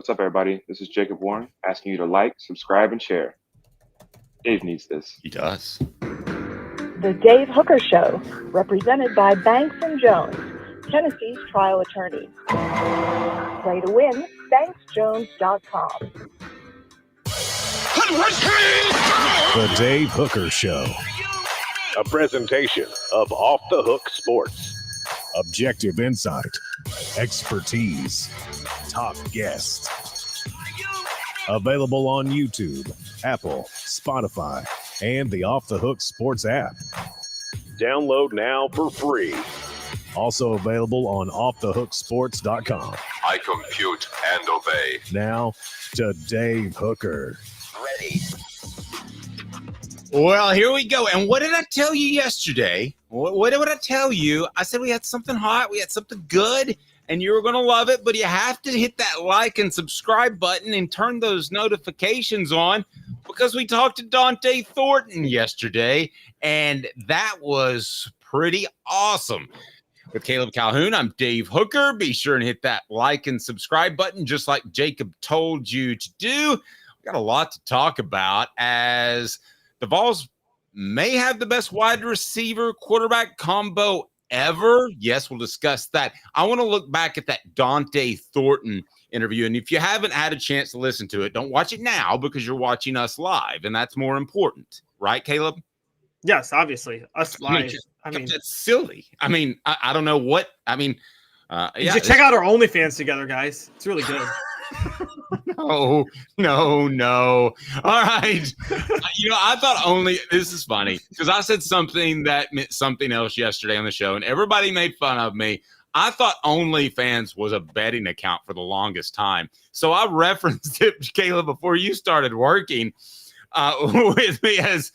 What's up, everybody? This is Jacob Warren asking you to like, subscribe, and share. Dave needs this. He does. The Dave Hooker Show, represented by Banks & Jones, Tennessee's trial attorney. Play to win, banksjones.com. The Dave Hooker Show. A presentation of Off the Hook Sports. Objective insight, expertise, top guests. Available on YouTube, Apple, Spotify, and the Off the Hook Sports app. Download now for free. Also available on offthehooksports.com. I compute and obey. Now to Dave Hooker. Ready. Well, here we go. And what did I tell you yesterday? What did I tell you? I said we had something hot. We had something good, and you were going to love it. But you have to hit that like and subscribe button and turn those notifications on because we talked to Dont'e Thornton yesterday, and that was pretty awesome. With Caleb Calhoun, I'm Dave Hooker. Be sure and hit that like and subscribe button just like Jacob told you to do. We got a lot to talk about as the Vols may have the best wide receiver quarterback combo ever. Yes, we'll discuss that. I want to look back at that Dont'e Thornton interview. And if you haven't had a chance to listen to it, don't watch it now because you're watching us live. And that's more important. Right, Caleb? Yes, obviously. Us live. I mean, that's silly. I mean, I don't know what. I mean, yeah. Check out our OnlyFans together, guys. It's really good. No. All right. I thought this is funny because I said something that meant something else yesterday on the show and everybody made fun of me. I thought OnlyFans was a betting account for the longest time. So I referenced it, Caleb, before you started working with me as,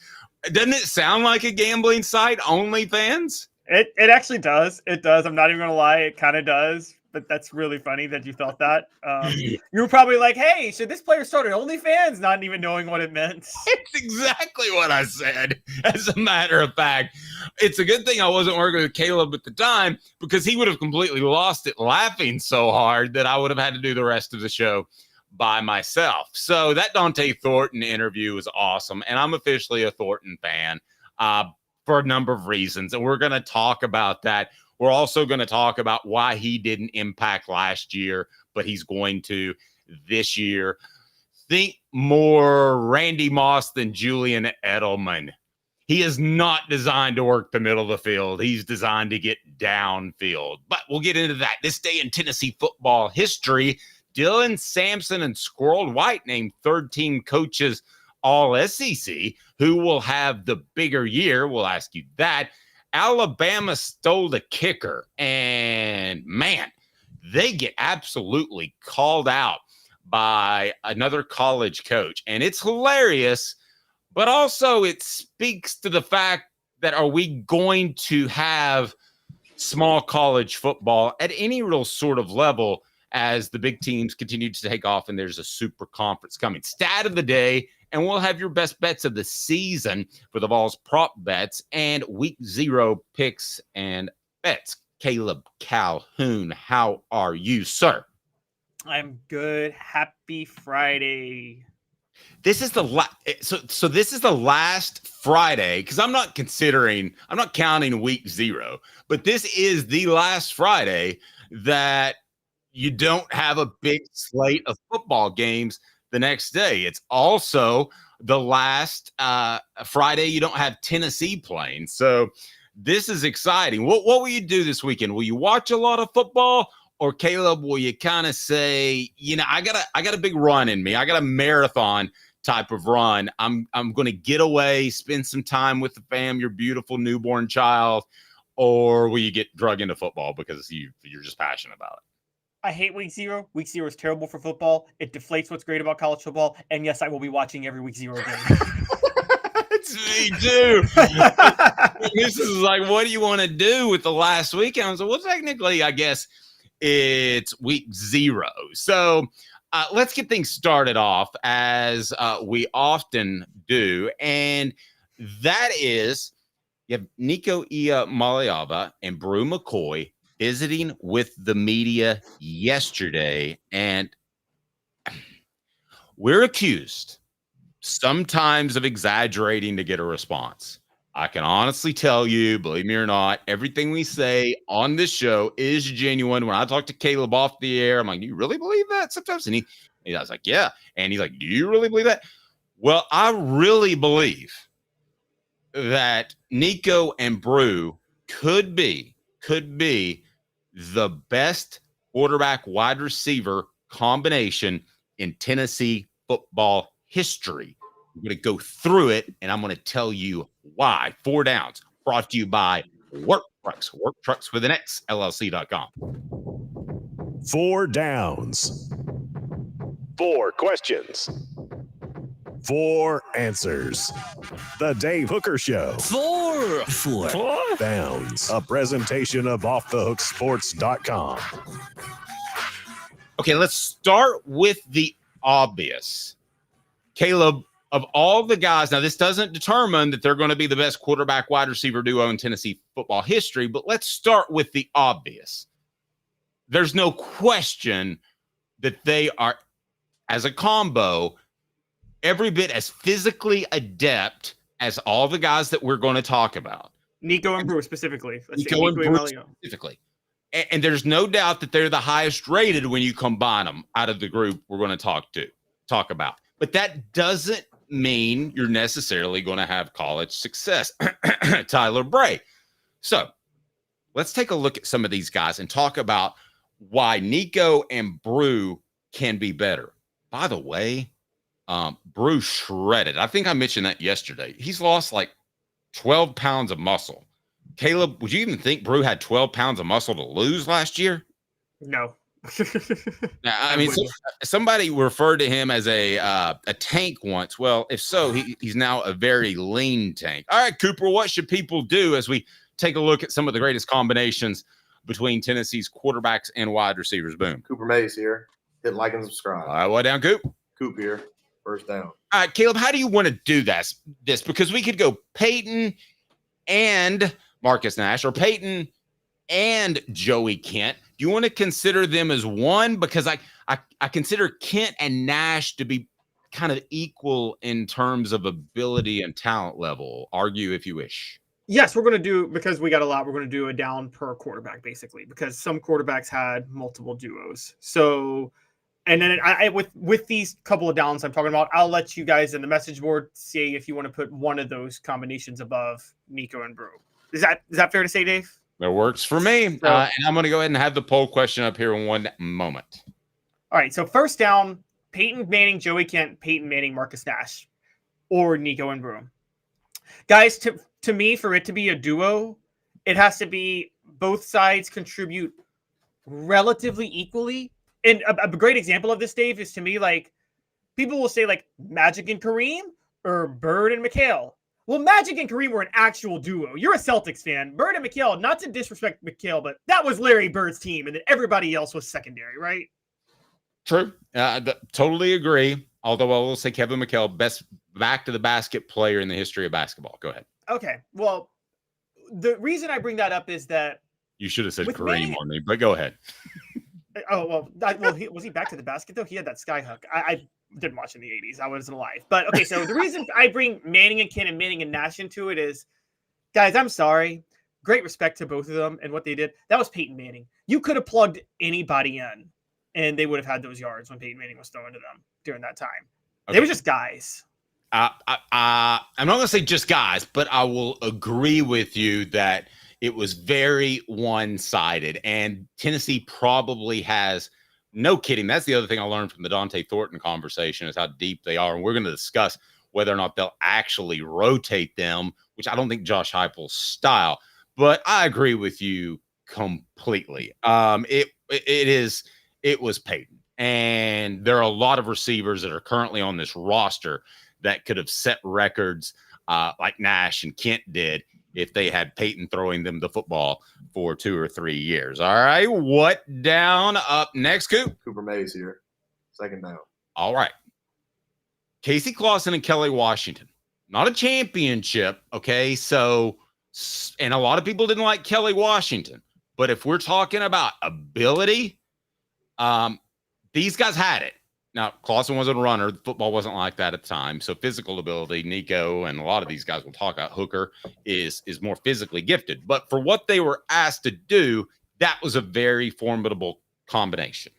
doesn't it sound like a gambling site, OnlyFans? It actually does. It does. I'm not even going to lie. It kind of does. But that's really funny that you thought that. You were probably like, hey, should this player start an OnlyFans? Not even knowing what it meant. It's exactly what I said. As a matter of fact, it's a good thing I wasn't working with Caleb at the time because he would have completely lost it laughing so hard that I would have had to do the rest of the show by myself. So that Dont'e Thornton interview was awesome. And I'm officially a Thornton fan for a number of reasons. And we're going to talk about that. We're also going to talk about why he didn't impact last year, but he's going to this year. Think more Randy Moss than Julian Edelman. He is not designed to work the middle of the field. He's designed to get downfield. But we'll get into that. This day in Tennessee football history, Dylan Sampson and Squirrel White named third-team coaches All-SEC. Who will have the bigger year? We'll ask you that. Alabama stole the kicker, and man, they get absolutely called out by another college coach. And it's hilarious, but also it speaks to the fact that are we going to have small college football at any real sort of level as the big teams continue to take off and there's a super conference coming? Stat of the day. And we'll have your best bets of the season for the Vols prop bets and week 0 picks and bets. Caleb Calhoun, how are you, sir? I'm good. Happy Friday. This is the so this is the last Friday because I'm not counting week 0, but this is the last Friday that you don't have a big slate of football games the next day. It's also the last Friday you don't have Tennessee playing. So this is exciting. What will you do this weekend? Will you watch a lot of football, or Caleb, will you kind of say, I got a big run in me. I got a marathon type of run. I'm going to get away, spend some time with the fam, your beautiful newborn child, or will you get drug into football because you're just passionate about it? I hate week 0. Week 0 is terrible for football. It deflates what's great about college football. And yes, I will be watching every week 0 game. It's me too. This is like, what do you want to do with the last weekend? I was like, well, technically, I guess it's week 0. So let's get things started off as we often do. And that is, you have Nico Iamaleava and Bru McCoy visiting with the media yesterday. And we're accused sometimes of exaggerating to get a response. I can honestly tell you, believe me or not, everything we say on this show is genuine. When I talk to Caleb off the air, I'm like, do you really believe that sometimes? And he was like, yeah. And he's like, do you really believe that? Well, I really believe that Nico and Bru could be the best quarterback wide receiver combination in Tennessee football history. I'm going to go through it, and I'm going to tell you why. 4 Downs, brought to you by Work Trucks with an X, LLC.com. 4 Downs. 4 questions. 4 answers. The Dave Hooker Show. 4 Downs. A presentation of offthehooksports.com. Okay, let's start with the obvious. Caleb, of all the guys, now this doesn't determine that they're going to be the best quarterback wide receiver duo in Tennessee football history, but let's start with the obvious. There's no question that they are, as a combo, every bit as physically adept as all the guys that we're going to talk about. Talk and Bru specifically. Nico and Bru specifically. And there's no doubt that they're the highest rated when you combine them out of the group we're going to talk about. But that doesn't mean you're necessarily going to have college success. Tyler Bray. So let's take a look at some of these guys and talk about why Nico and Bru can be better. By the way, Bru shredded. I think I mentioned that yesterday. He's lost like 12 pounds of muscle. Caleb, would you even think Bru had 12 pounds of muscle to lose last year? No. Now, I mean, somebody referred to him as a tank once. Well, if so, he's now a very lean tank. All right, Cooper, what should people do as we take a look at some of the greatest combinations between Tennessee's quarterbacks and wide receivers? Boom. Cooper Mays here. Hit like and subscribe. All right, what down, Coop? Coop here. First down. All right, Caleb, how do you want to do this? Because we could go Peyton and Marcus Nash, or Peyton and Joey Kent. Do you want to consider them as one? Because I consider Kent and Nash to be kind of equal in terms of ability and talent level. Argue if you wish. Yes, we're going to do, because we got a lot, we're going to do a down per quarterback, basically, because some quarterbacks had multiple duos. So, and then I with these couple of downs I'm talking about, I'll let you guys in the message board see if you want to put one of those combinations above Nico and Bru. Is that fair to say, Dave? That works for me. And I'm going to go ahead and have the poll question up here in one moment. All right. So first down, Peyton Manning, Joey Kent, Peyton Manning, Marcus Nash, or Nico and Bru. Guys, to me, for it to be a duo, it has to be both sides contribute relatively equally. And a great example of this, Dave, is to me, like, people will say, like, Magic and Kareem or Bird and McHale. Well, Magic and Kareem were an actual duo. You're a Celtics fan. Bird and McHale, not to disrespect McHale, but that was Larry Bird's team, and then everybody else was secondary, right? True. Totally agree. Although I will say Kevin McHale, best back-to-the-basket player in the history of basketball. Go ahead. Okay. Well, the reason I bring that up is that you should have said Kareem on me, but go ahead. Was he back to the basket, though? He had that sky hook. I didn't watch in the 80s. I wasn't alive. But, okay, so the reason I bring Manning and Kent and Manning and Nash into it is, guys, I'm sorry. Great respect to both of them and what they did. That was Peyton Manning. You could have plugged anybody in, and they would have had those yards when Peyton Manning was throwing to them during that time. Okay. They were just guys. I'm not going to say just guys, but I will agree with you that it was very one-sided, and Tennessee probably has, no kidding. That's the other thing I learned from the Dont'e Thornton conversation is how deep they are. And we're going to discuss whether or not they'll actually rotate them, which I don't think Josh Heupel's style, but I agree with you completely. It was Peyton, and there are a lot of receivers that are currently on this roster that could have set records like Nash and Kent did if they had Peyton throwing them the football for 2 or 3 years. All right, what down up next, Coop? Cooper Mays here. Second down. All right. Casey Clausen and Kelly Washington. Not a championship, okay? So, and a lot of people didn't like Kelly Washington. But if we're talking about ability, these guys had it. Now, Clausen wasn't a runner. Football wasn't like that at the time. So physical ability, Nico and a lot of these guys will talk about Hooker is more physically gifted. But for what they were asked to do, that was a very formidable combination.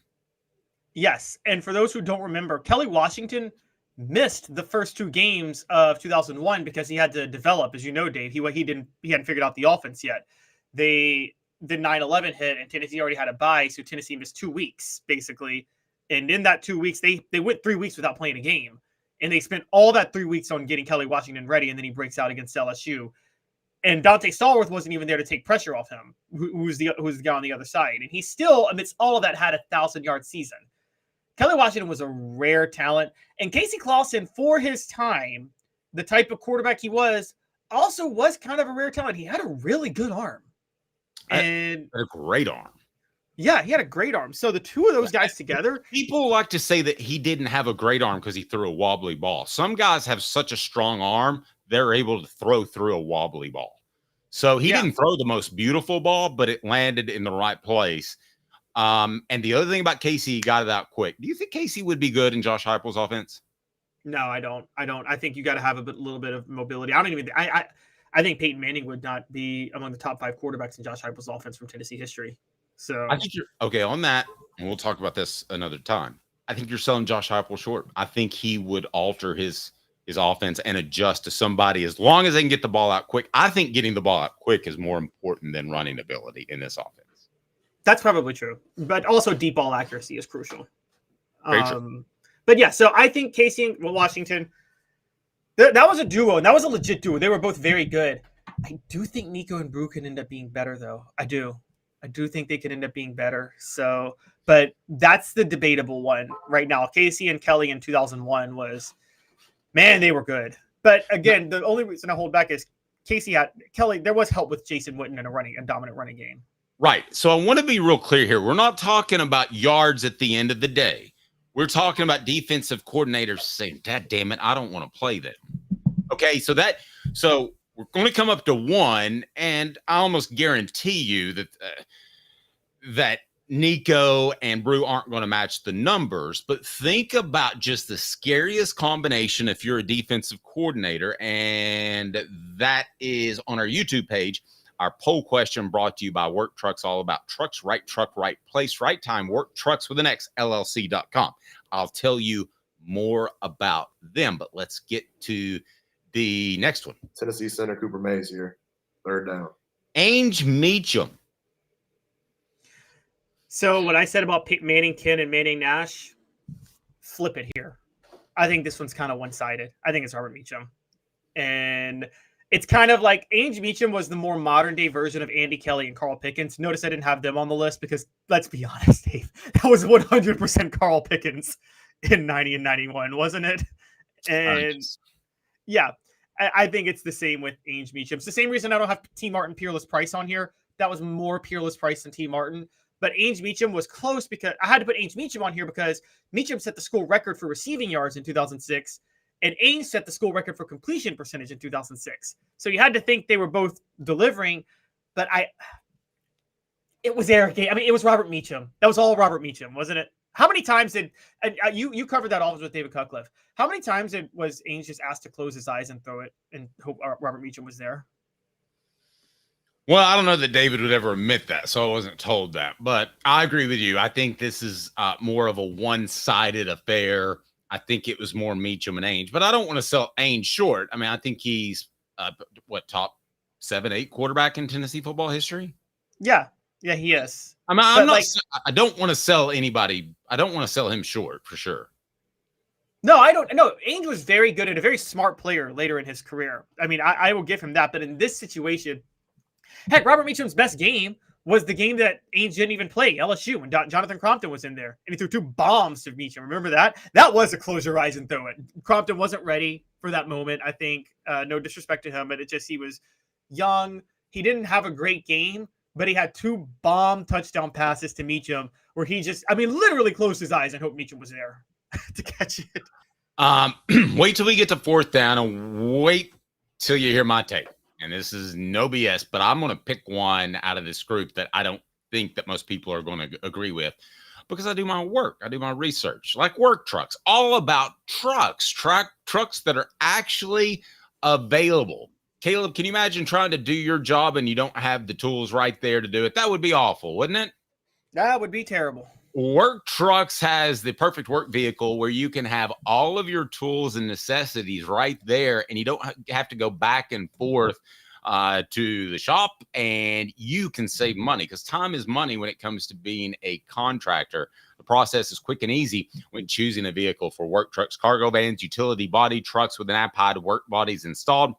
Yes. And for those who don't remember, Kelly Washington missed the first 2 games of 2001 because he had to develop, as you know, Dave. He hadn't figured out the offense yet. The 9/11 hit and Tennessee already had a bye, so Tennessee missed 2 weeks basically. And in that 2 weeks, they went 3 weeks without playing a game, and they spent all that 3 weeks on getting Kelly Washington ready, and then he breaks out against LSU. And Dante Stallworth wasn't even there to take pressure off him, who's the guy on the other side, and he still, amidst all of that, had a 1,000-yard season. Kelly Washington was a rare talent, and Casey Clausen, for his time, the type of quarterback he was, also was kind of a rare talent. He had a really good arm. And a great arm. Yeah, he had a great arm. So the two of those guys together. People like to say that he didn't have a great arm because he threw a wobbly ball. Some guys have such a strong arm, they're able to throw through a wobbly ball. So he didn't throw the most beautiful ball, but it landed in the right place. And the other thing about Casey, he got it out quick. Do you think Casey would be good in Josh Heupel's offense? No, I don't. I think you got to have a little bit of mobility. I think Peyton Manning would not be among the top 5 quarterbacks in Josh Heupel's offense from Tennessee history. So I think you're okay on that, and we'll talk about this another time. I think you're selling Josh Heupel short. I think he would alter his offense and adjust to somebody as long as they can get the ball out quick. I think getting the ball out quick is more important than running ability in this offense. That's probably true, but also deep ball accuracy is crucial. Very true. But yeah, so I think Casey and Washington, that was a duo, and that was a legit duo. They were both very good. I do think Nico and Bru can end up being better, though. I do think they could end up being better. So, but that's the debatable one right now. Casey and Kelly in 2001 was, man, they were good. But again, the only reason I hold back is Kelly. There was help with Jason Witten in a dominant running game. Right. So I want to be real clear here. We're not talking about yards at the end of the day. We're talking about defensive coordinators saying, "Dad damn it, I don't want to play them." Okay, so we're going to come up to 1, and I almost guarantee you that Nico and Bru aren't going to match the numbers. But think about just the scariest combination if you're a defensive coordinator, and that is on our YouTube page. Our poll question brought to you by Work Trucks, all about trucks, right truck, right place, right time. Work Trucks with an X, LLC.com. I'll tell you more about them, but let's get to the next one. Tennessee center Cooper Mays here. 3rd down. Ainge Meacham. So what I said about Manning Ken and Manning Nash, flip it here. I think this one's kind of one-sided. I think it's Robert Meacham. And it's kind of like Ainge Meacham was the more modern-day version of Andy Kelly and Carl Pickens. Notice I didn't have them on the list because, let's be honest, Dave, that was 100% Carl Pickens in 90 and 91, wasn't it? And yeah, I think it's the same with Ainge Meacham. It's the same reason I don't have T. Martin Peerless Price on here. That was more Peerless Price than T. Martin. But Ainge Meacham was close because I had to put Ainge Meacham on here because Meacham set the school record for receiving yards in 2006. And Ainge set the school record for completion percentage in 2006. So you had to think they were both delivering, but it was Eric. I mean, it was Robert Meacham. That was all Robert Meacham, wasn't it? How many times you covered that offense with David Cutcliffe? How many times was Ainge just asked to close his eyes and throw it and hope Robert Meacham was there? Well, I don't know that David would ever admit that, so I wasn't told that. But I agree with you. I think this is more of a one-sided affair. I think it was more Meacham and Ainge, but I don't want to sell Ainge short. I mean, I think he's top 7, 8 quarterback in Tennessee football history. Yeah, he is. I mean, I don't want to sell anybody. I don't want to sell him short for sure. No, I don't. No, Ainge was very good and a very smart player later in his career. I mean, I will give him that. But in this situation, heck, Robert Meacham's best game was the game that Ainge didn't even play, LSU, when Jonathan Crompton was in there. And he threw 2 bombs to Meacham. Remember that? That was a close your eyes and throw it. Crompton wasn't ready for that moment, I think. No disrespect to him, but he was young. He didn't have a great game, but he had 2 bomb touchdown passes to Meacham where he literally closed his eyes and hoped Meacham was there to catch it. Wait till we get to 4th down and wait till you hear my take. And this is no BS, but I'm going to pick one out of this group that I don't think that most people are going to agree with. Because I do my work. I do my research, like work trucks, all about trucks that are actually available. Caleb, can you imagine trying to do your job and you don't have the tools right there to do it? That would be awful, wouldn't it? That would be terrible. Work Trucks has the perfect work vehicle where you can have all of your tools and necessities right there, and you don't have to go back and forth to the shop, and you can save money because time is money when it comes to being a contractor. The process is quick and easy when choosing a vehicle for work trucks, cargo vans, utility body trucks with an iPod work bodies installed.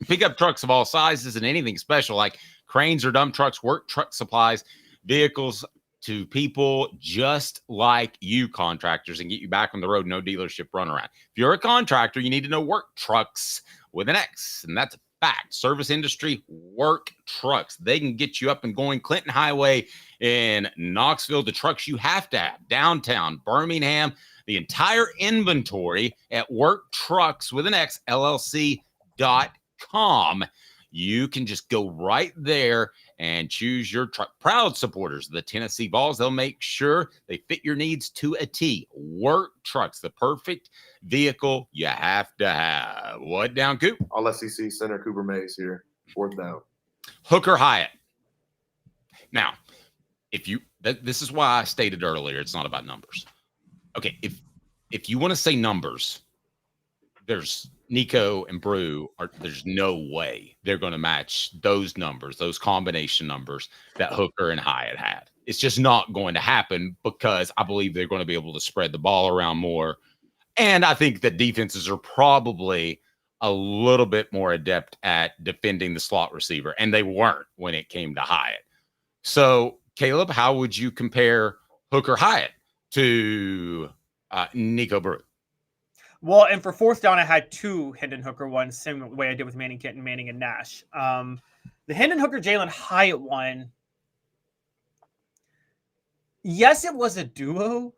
Pick up trucks of all sizes and anything special like cranes or dump trucks, work truck supplies, vehicles to people just like you contractors and get you back on the road. No dealership runaround. If you're a contractor, you need to know Work Trucks with an X, and that's a fact. Service industry, Work Trucks. They can get you up and going. Clinton Highway in Knoxville, the trucks you have to have. Downtown, Birmingham, the entire inventory at Work Trucks with an X, LLC.com. You can just go right there and choose your truck. Proud supporters of the Tennessee Vols. They'll make sure they fit your needs to a T. Work Trucks, the perfect vehicle you have to have. What down, Coop? All SEC center Cooper Mays here. 4th down. Hooker Hyatt. Now, this is why I stated earlier, it's not about numbers. Okay, if you want to say numbers, there's Nico and Bru there's no way they're going to match those numbers, those combination numbers that Hooker and Hyatt had. It's just not going to happen because I believe they're going to be able to spread the ball around more. And I think that defenses are probably a little bit more adept at defending the slot receiver, and they weren't when it came to Hyatt. So, Caleb, how would you compare Hooker Hyatt to Nico Bru? Well, and for 4th down, I had 2 Hendon Hooker ones, same way I did with Manning Kenton, Manning, and Nash. The Hendon Hooker, Jalen Hyatt one, yes, it was a duo,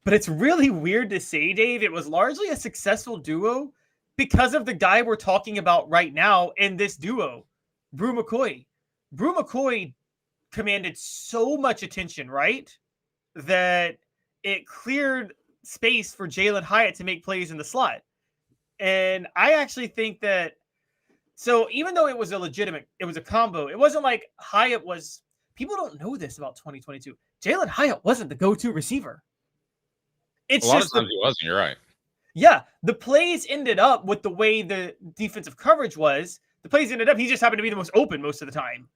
but it's really weird to say, Dave. It was largely a successful duo because of the guy we're talking about right now in this duo, Bru McCoy. Bru McCoy commanded so much attention, right, that it cleared space for Jalen Hyatt to make plays in the slot. And I actually think that, so even though it was it was a combo, it wasn't like Hyatt was, people don't know this about 2022. Jalen Hyatt wasn't the go-to receiver. It's a lot of times he wasn't, you're right. Yeah, the plays ended up with the way the defensive coverage was. The plays ended up, he just happened to be the most open most of the time.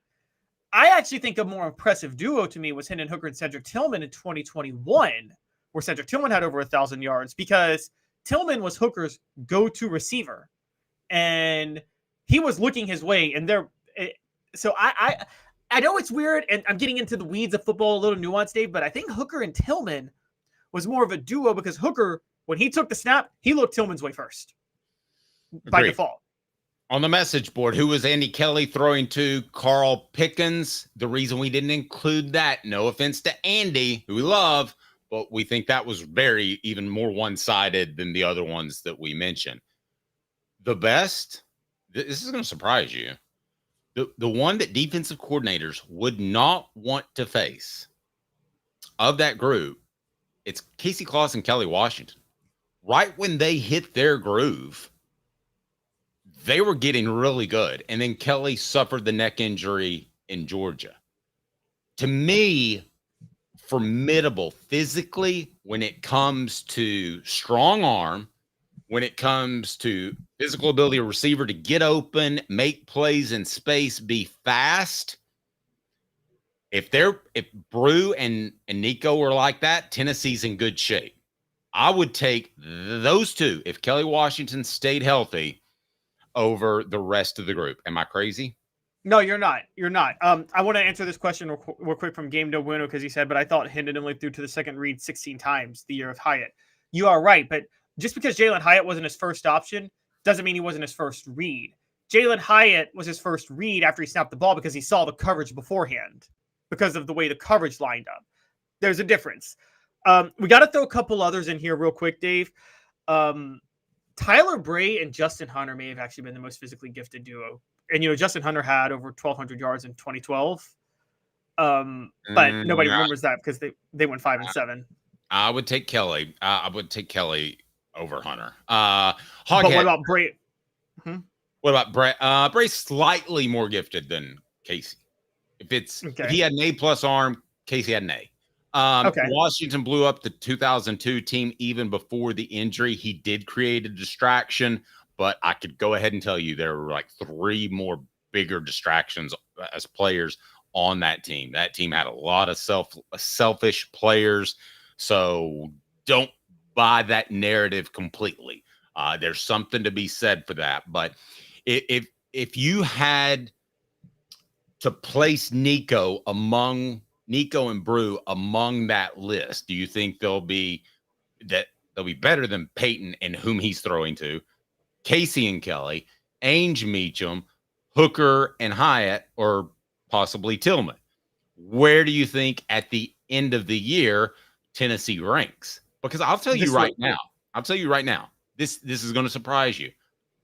I actually think a more impressive duo to me was Hendon Hooker and Cedric Tillman in 2021. Where Cedric Tillman had over 1,000 yards because Tillman was Hooker's go-to receiver, and he was looking his way. And so I know it's weird, and I'm getting into the weeds of football a little nuanced, Dave, but I think Hooker and Tillman was more of a duo because Hooker, when he took the snap, he looked Tillman's way first by default. On the message board, who was Andy Kelly throwing to? Carl Pickens. The reason we didn't include that, no offense to Andy, who we love, but we think that was even more one-sided than the other ones that we mentioned. The best, this is going to surprise you, the one that defensive coordinators would not want to face of that group, it's Casey Claus and Kelly Washington. Right when they hit their groove, they were getting really good. And then Kelly suffered the neck injury in Georgia. To me, formidable physically when it comes to strong arm, when it comes to physical ability of receiver to get open, make plays in space, be fast. If Bru and Nico were like that, Tennessee's in good shape. I would take those two if Kelly Washington stayed healthy over the rest of the group. Am I crazy? No, you're not. You're not. I want to answer this question real quick from Game No Bueno because he said, but I thought Hendon only threw to the second read 16 times the year of Hyatt. You are right, but just because Jalen Hyatt wasn't his first option doesn't mean he wasn't his first read. Jalen Hyatt was his first read after he snapped the ball because he saw the coverage beforehand because of the way the coverage lined up. There's a difference. We got to throw a couple others in here real quick, Dave. Tyler Bray and Justin Hunter may have actually been the most physically gifted duo. And, Justin Hunter had over 1,200 yards in 2012. But nobody remembers that because they went 5-7. I would take Kelly. I would take Kelly over Hunter. But Hoghead, what about Bray? what about Bray? Bray's slightly more gifted than Casey. If he had an A+ arm, Casey had an A. Washington blew up the 2002 team even before the injury. He did create a distraction, but I could go ahead and tell you there were like 3 more bigger distractions as players on that team. That team had a lot of selfish players, so don't buy that narrative completely. There's something to be said for that, but if you had to place Nico and Bru among that list, do you think they'll be better than Peyton and whom he's throwing to, Casey and Kelly, Ainge Meacham, Hooker and Hyatt, or possibly Tillman? Where do you think at the end of the year Tennessee ranks? Because I'll tell you right now, this is going to surprise you.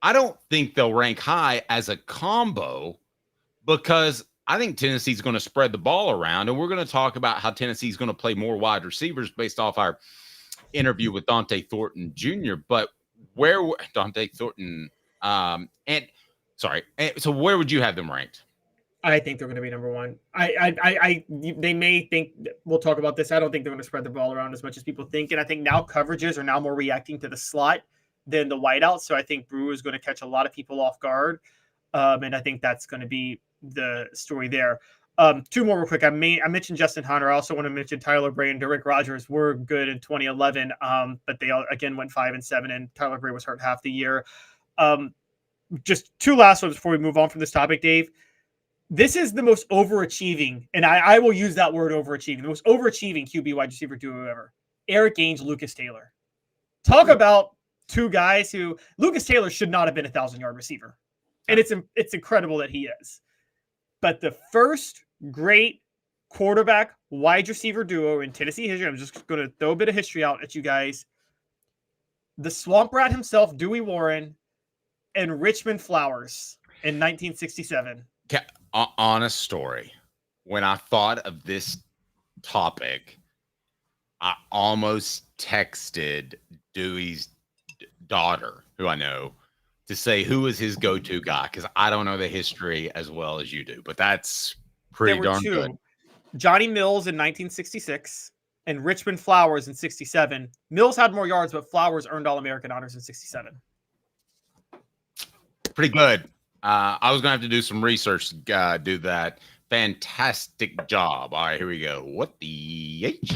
I don't think they'll rank high as a combo, because I think Tennessee's going to spread the ball around, and we're going to talk about how Tennessee's going to play more wide receivers based off our interview with Dont'e Thornton Jr. But where Dont'e Thornton so where would you have them ranked? I think they're going to be number 1. They may think, we'll talk about this, I don't think they're going to spread the ball around as much as people think. And I think now coverages are now more reacting to the slot than the wideout. So I think Bru is going to catch a lot of people off guard. And I think that's going to be the story there. 2 more real quick. I mentioned Justin Hunter. I also want to mention Tyler Bray and Derek Rogers were good in 2011, but they again went 5-7, and Tyler Bray was hurt half the year. Just 2 last ones before we move on from this topic, Dave. This is the most overachieving, and I will use that word overachieving, the most overachieving QB wide receiver duo ever. Eric Ainge, Lucas Taylor. Talk about 2 guys who, Lucas Taylor should not have been a 1,000-yard receiver. And it's incredible that he is. But the first great quarterback wide receiver duo in Tennessee history, I'm just going to throw a bit of history out at you guys. The Swamp Rat himself, Dewey Warren, and Richmond Flowers in 1967. Honest story. When I thought of this topic, I almost texted Dewey's daughter, who I know, to say who is his go-to guy, because I don't know the history as well as you do, but that's pretty darn good. Johnny Mills in 1966 and Richmond Flowers in 67. Mills had more yards, but Flowers earned All-American honors in 67. Pretty good. I was going to have to do some research to do that. Fantastic job. All right, here we go. What the H?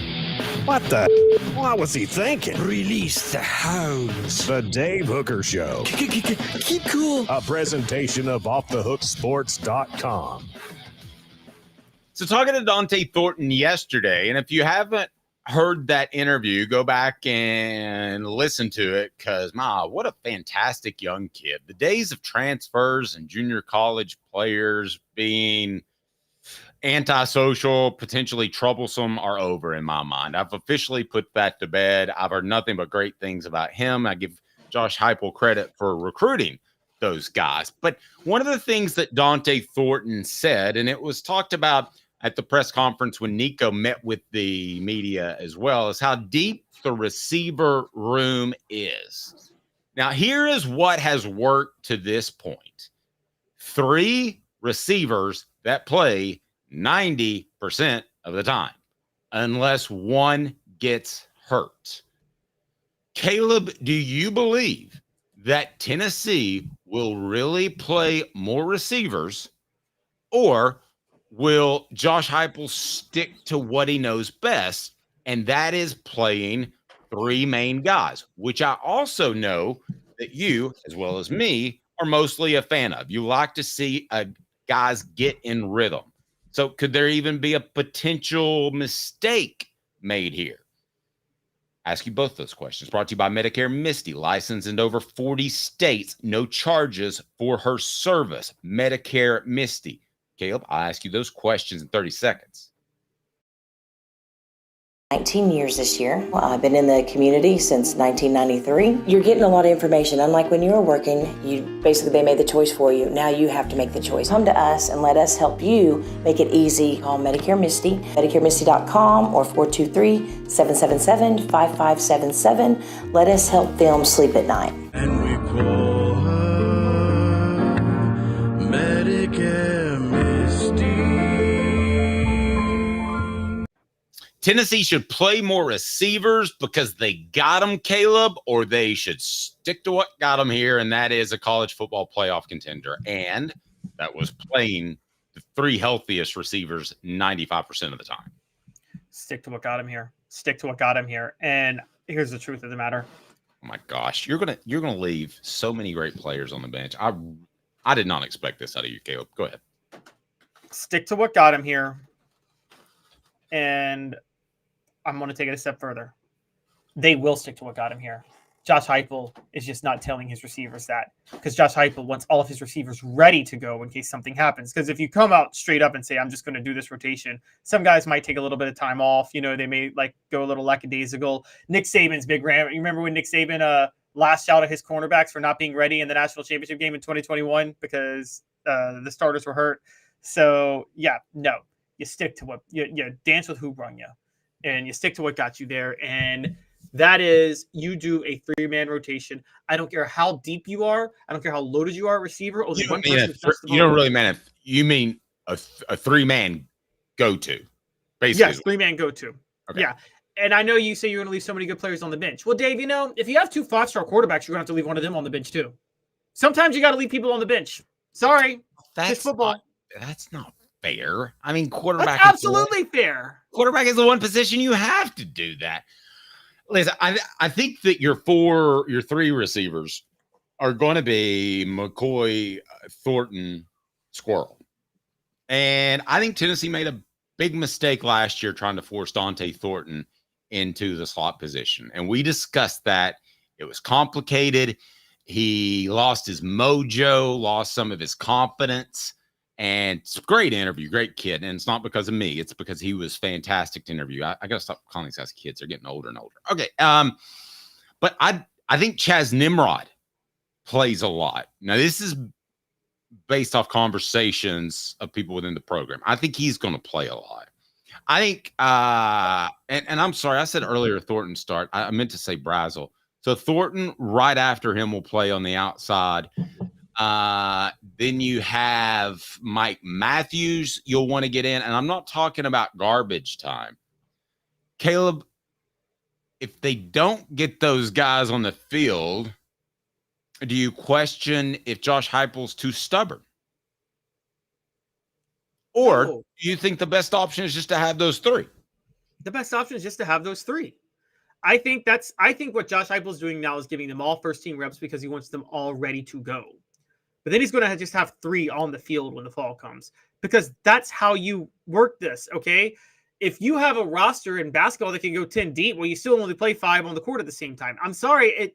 What the? What was he thinking? Release the hounds. The Dave Hooker Show. Keep cool. A presentation of offthehooksports.com. So talking to Dont'e Thornton yesterday, and if you haven't heard that interview, go back and listen to it, because what a fantastic young kid. The days of transfers and junior college players being antisocial, potentially troublesome, are over in my mind. I've officially put that to bed. I've heard nothing but great things about him. I give Josh Heupel credit for recruiting those guys. But one of the things that Dont'e Thornton said, and it was talked about at the press conference when Nico met with the media as well, is how deep the receiver room is. Now, here is what has worked to this point. 3 receivers that play 90% of the time, unless one gets hurt. Caleb, do you believe that Tennessee will really play more receivers, or will Josh Heupel stick to what he knows best, and that is playing 3 main guys, which I also know that you, as well as me, are mostly a fan of? You like to see guys get in rhythm. So could there even be a potential mistake made here? Ask you both those questions. Brought to you by Medicare Misty, licensed in over 40 states. No charges for her service. Medicare Misty. Caleb, I'll ask you those questions in 30 seconds. 19 years this year. I've been in the community since 1993. You're getting a lot of information. Unlike when you were working, they made the choice for you. Now you have to make the choice. Come to us and let us help you make it easy. Call Medicare Misty, MedicareMisty.com or 423-777-5577. Let us help them sleep at night. And we call her Medicare Misty. Tennessee should play more receivers because they got them, Caleb, or they should stick to what got them here, and that is a college football playoff contender. And that was playing the three healthiest receivers 95% of the time. Stick to what got him here. Stick to what got him here. And here's the truth of the matter. Oh my gosh, you're gonna leave so many great players on the bench. I did not expect this out of you, Caleb. Go ahead. Stick to what got him here. And I'm going to take it a step further. They will stick to what got him here. Josh Heupel is just not telling his receivers that, because Josh Heupel wants all of his receivers ready to go in case something happens. Because if you come out straight up and say, I'm just going to do this rotation, some guys might take a little bit of time off. You know, they may go a little lackadaisical. Nick Saban's big rant. You remember when Nick Saban lashed out at his cornerbacks for not being ready in the national championship game in 2021 because the starters were hurt. So, yeah, no. You stick to what you dance with who brung you, and you stick to what got you there. And that is, you do a 3-man rotation. I don't care how deep you are. I don't care how loaded you are at receiver. You don't really mean it. You mean a 3-man go-to, basically. Yes, 3-man go-to. Okay. Yeah. And I know you say you're going to leave so many good players on the bench. Well, Dave, if you have 2 5-star quarterbacks, you're going to have to leave one of them on the bench too. Sometimes you got to leave people on the bench. Sorry. That's football. That's not fair. I mean, quarterback. That's absolutely fair. Quarterback is the one position you have to do that. Listen, I think that your 3 receivers are going to be McCoy, Thornton, Squirrel. And I think Tennessee made a big mistake last year trying to force Dont'e Thornton into the slot position. And we discussed that. It was complicated. He lost his mojo, lost some of his confidence. And it's a great interview, great kid. And it's not because of me. It's because he was fantastic to interview. I got to stop calling these guys kids. They're getting older and older. Okay. But I think Chaz Nimrod plays a lot. Now, this is based off conversations of people within the program. I think he's going to play a lot. I think, and I'm sorry, I said earlier Thornton start. I meant to say Brazel. So Thornton, right after him, will play on the outside. Then you have Mike Matthews you'll want to get in. And I'm not talking about garbage time. Caleb, if they don't get those guys on the field, do you question if Josh Heupel's too stubborn? Or do you think the best option is just to have those 3? The best option is just to have those 3. I think what Josh Heupel's doing now is giving them all first-team reps because he wants them all ready to go. But then he's going to just have 3 on the field when the fall comes, because that's how you work this, okay? If you have a roster in basketball that can go 10 deep, well, you still only play 5 on the court at the same time. I'm sorry.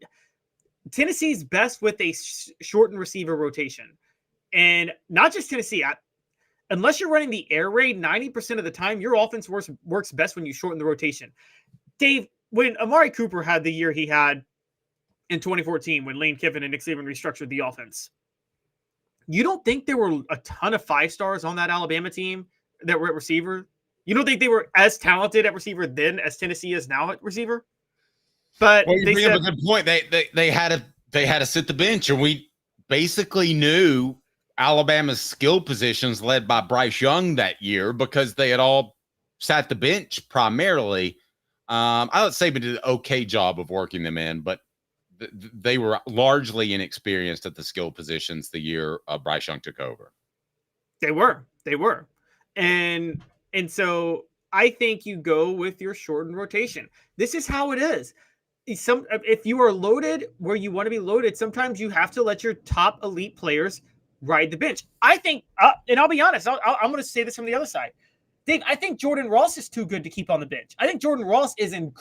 Tennessee's best with a shortened receiver rotation. And not just Tennessee. Unless you're running the air raid 90% of the time, your offense works best when you shorten the rotation. Dave, when Amari Cooper had the year he had in 2014, when Lane Kiffin and Nick Saban restructured the offense, you don't think there were a ton of 5-stars on that Alabama team that were at receiver? You don't think they were as talented at receiver then as Tennessee is now at receiver? But well, you bring up a good point. They had to sit the bench, and we basically knew Alabama's skill positions led by Bryce Young that year because they had all sat the bench primarily. I would say they did an okay job of working them in, but they were largely inexperienced at the skill positions the year Bryce Young took over. They were. And so I think you go with your shortened rotation. This is how it is. If you are loaded where you want to be loaded, sometimes you have to let your top elite players ride the bench. I think, and I'll be honest, I'm going to say this from the other side. Dave, I think Jordan Ross is too good to keep on the bench. I think Jordan Ross is I'm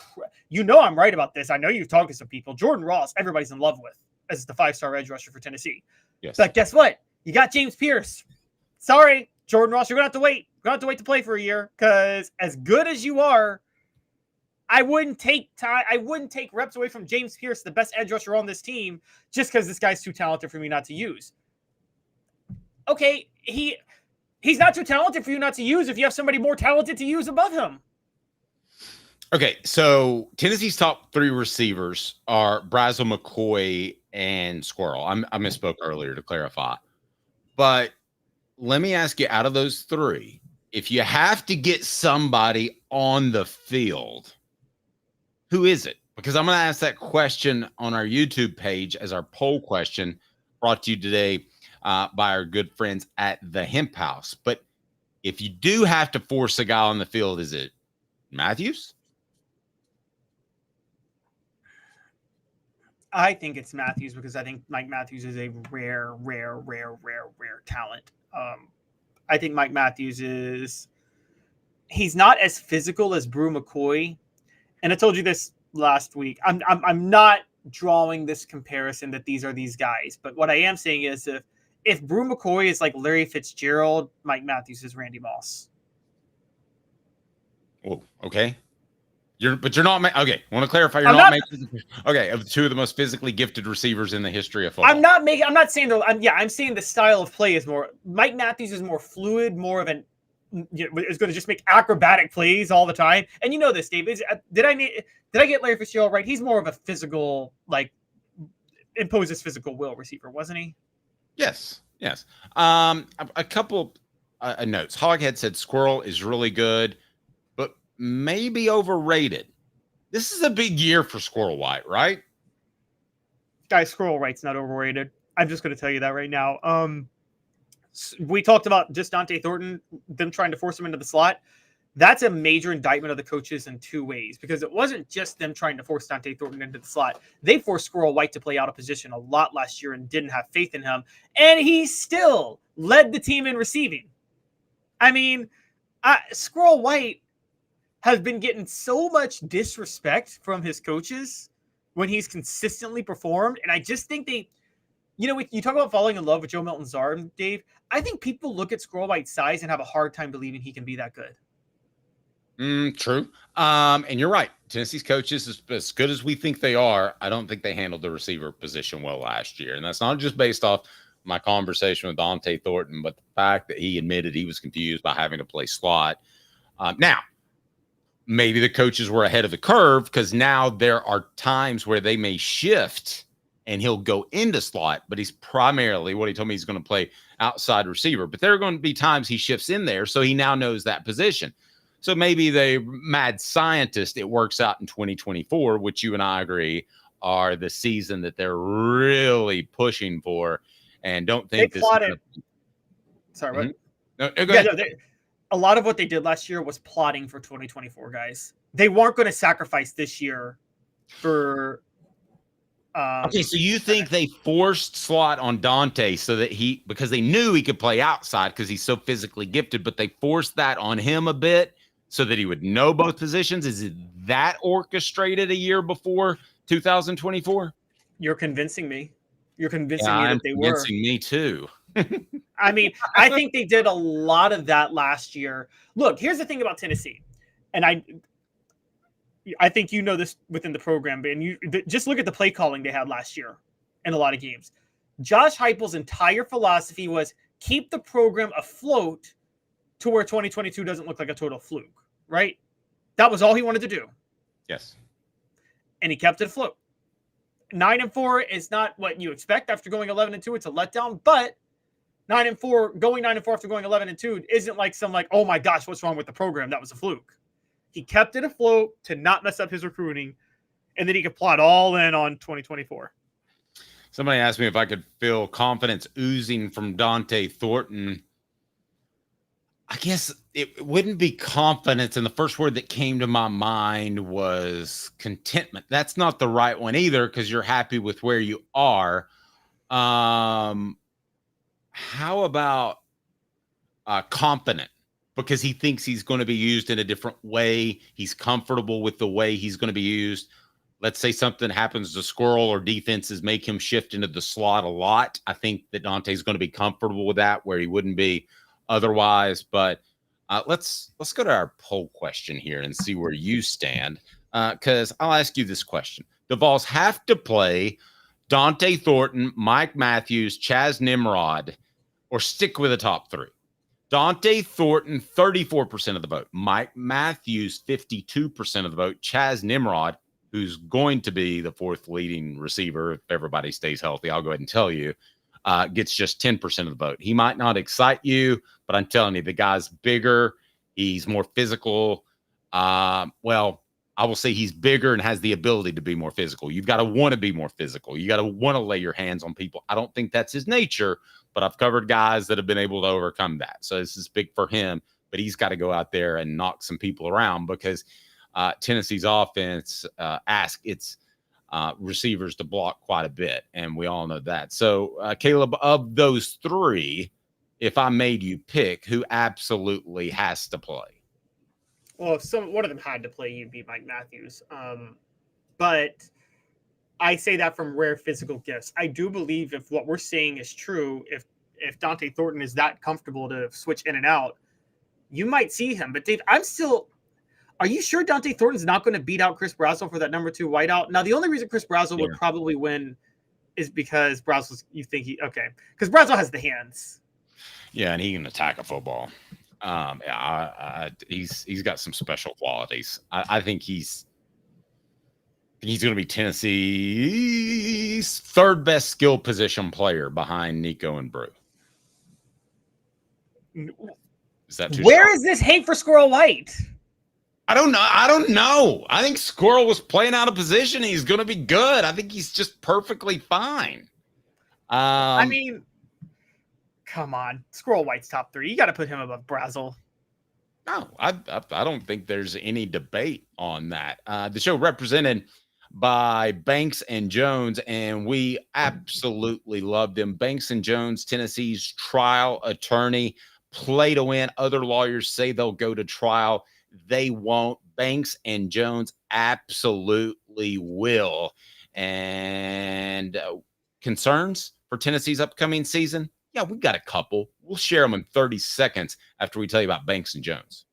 right about this. I know you've talked to some people. Jordan Ross, everybody's in love with as the 5-star edge rusher for Tennessee. Yes. But guess what? You got James Pierce. Sorry, Jordan Ross, you're going to have to wait. You're going to have to wait to play for a year because as good as you are, I wouldn't take reps away from James Pierce, the best edge rusher on this team, just because this guy's too talented for me not to use. Okay, he's not too talented for you not to use if you have somebody more talented to use above him. Okay, so Tennessee's top 3 receivers are Bru McCoy and Squirrel. I misspoke earlier to clarify. But let me ask you, out of those 3, if you have to get somebody on the field, who is it? Because I'm going to ask that question on our YouTube page as our poll question brought to you today by our good friends at the Hemp House. But if you do have to force a guy on the field, is it Matthews? I think it's Matthews because I think Mike Matthews is a rare talent. I think Mike Matthews he's not as physical as Bru McCoy. And I told you this last week. I'm not drawing this comparison that these are these guys, but what I am saying is if Bru McCoy is like Larry Fitzgerald, Mike Matthews is Randy Moss. Oh, okay. You're not okay. I want to clarify. You're not making okay of 2 of the most physically gifted receivers in the history of football. I'm not saying I'm saying the style of play is more. Mike Matthews is more fluid, more of an is going to just make acrobatic plays all the time. And you know this, Dave. Did I get Larry Fitzgerald right? He's more of a physical, like imposes physical will receiver, wasn't he? Yes. A couple notes. Hoghead said Squirrel is really good, but maybe overrated. This is a big year for Squirrel White, right? Guys, Squirrel White's not overrated. I'm just going to tell you that right now. We talked about just Dont'e Thornton, them trying to force him into the slot. That's a major indictment of the coaches in 2 ways, because it wasn't just them trying to force Dont'e Thornton into the slot. They forced Squirrel White to play out of position a lot last year and didn't have faith in him. And he still led the team in receiving. I mean, Squirrel White has been getting so much disrespect from his coaches when he's consistently performed. And I just think you talk about falling in love with Joe Milton's arm, Dave. I think people look at Squirrel White's size and have a hard time believing he can be that good. True. And you're right. Tennessee's coaches, as good as we think they are, I don't think they handled the receiver position well last year. And that's not just based off my conversation with Dont'e Thornton, but the fact that he admitted he was confused by having to play slot. Now, maybe the coaches were ahead of the curve because now there are times where they may shift and he'll go into slot, but he's primarily what he told me he's going to play outside receiver. But there are going to be times he shifts in there, so he now knows that position. So maybe the mad scientist, it works out in 2024, which you and I agree are the season that they're really pushing for, and don't think they this plotted. Sorry, what? No, go ahead. A lot of what they did last year was plotting for 2024, guys. They weren't going to sacrifice this year for. Okay, so you think they forced slot on Dont'e so that because they knew he could play outside because he's so physically gifted, but they forced that on him a bit so that he would know both positions? Is it that orchestrated a year before 2024? You're convincing me. You're convincing me that they were. Convincing me too. I mean, I think they did a lot of that last year. Look, here's the thing about Tennessee, and I think you know this within the program, but just look at the play calling they had last year in a lot of games. Josh Heupel's entire philosophy was keep the program afloat to where 2022 doesn't look like a total fluke, right? That was all he wanted to do. Yes. And he kept it afloat. 9-4 is not what you expect after going 11-2. It's a letdown, but 9-4, going 9-4 after going 11-2 isn't like oh my gosh, what's wrong with the program? That was a fluke. He kept it afloat to not mess up his recruiting, and then he could plot all in on 2024. Somebody asked me if I could feel confidence oozing from Dont'e Thornton. I guess it wouldn't be confidence, and the first word that came to my mind was contentment. That's not the right one either, because you're happy with where you are. How about confident? Because he thinks he's going to be used in a different way. He's comfortable with the way he's going to be used. Let's say something happens to Squirrel or defenses make him shift into the slot a lot. I think that Dante's going to be comfortable with that where he wouldn't be otherwise. But let's go to our poll question here and see where you stand. because I'll ask you this question. The Vols have to play Dont'e Thornton, Mike Matthews, Chaz Nimrod, or stick with the top three. Dont'e Thornton, 34% of the vote. Mike Matthews, 52% of the vote. Chaz Nimrod, who's going to be the fourth leading receiver if everybody stays healthy, I'll go ahead and tell you, gets just 10% of the vote. He might not excite you, but I'm telling you, the guy's bigger. He's more physical. Well, I will say he's bigger and has the ability to be more physical. You've got to want to be more physical. You got to want to lay your hands on people. I don't think that's his nature, but I've covered guys that have been able to overcome that. So this is big for him, but he's got to go out there and knock some people around because Tennessee's offense asks its receivers to block quite a bit, and we all know that. So, Caleb, of those three, if I made you pick, who absolutely has to play? Well, if one of them had to play, you'd be Mike Matthews. But I say that from rare physical gifts. I do believe if what we're saying is true, if Dont'e Thornton is that comfortable to switch in and out, you might see him. But Dave, are you sure Dont'e Thornton's not going to beat out Chris Brazzell for that number 2 wideout? Now, the only reason Chris Brazzell would probably win is because because Brazzell has the hands. Yeah, and he can attack a football. He's got some special qualities. I think he's going to be Tennessee's third best skill position player behind Nico and Bru. Is that too Where strong? Is this hate for Squirrel White? I don't know. I think Squirrel was playing out of position. He's going to be good. I think he's just perfectly fine. I mean, come on. Squirrel White's top 3. You got to put him above Brazzell. No, I don't think there's any debate on that. The show represented by Banks and Jones, and we absolutely loved him. Banks and Jones, Tennessee's trial attorney, play to win. Other lawyers say they'll go to trial. They won't. Banks and Jones absolutely will. And concerns for Tennessee's upcoming season? Yeah, we've got a couple. We'll share them in 30 seconds after we tell you about Banks and Jones.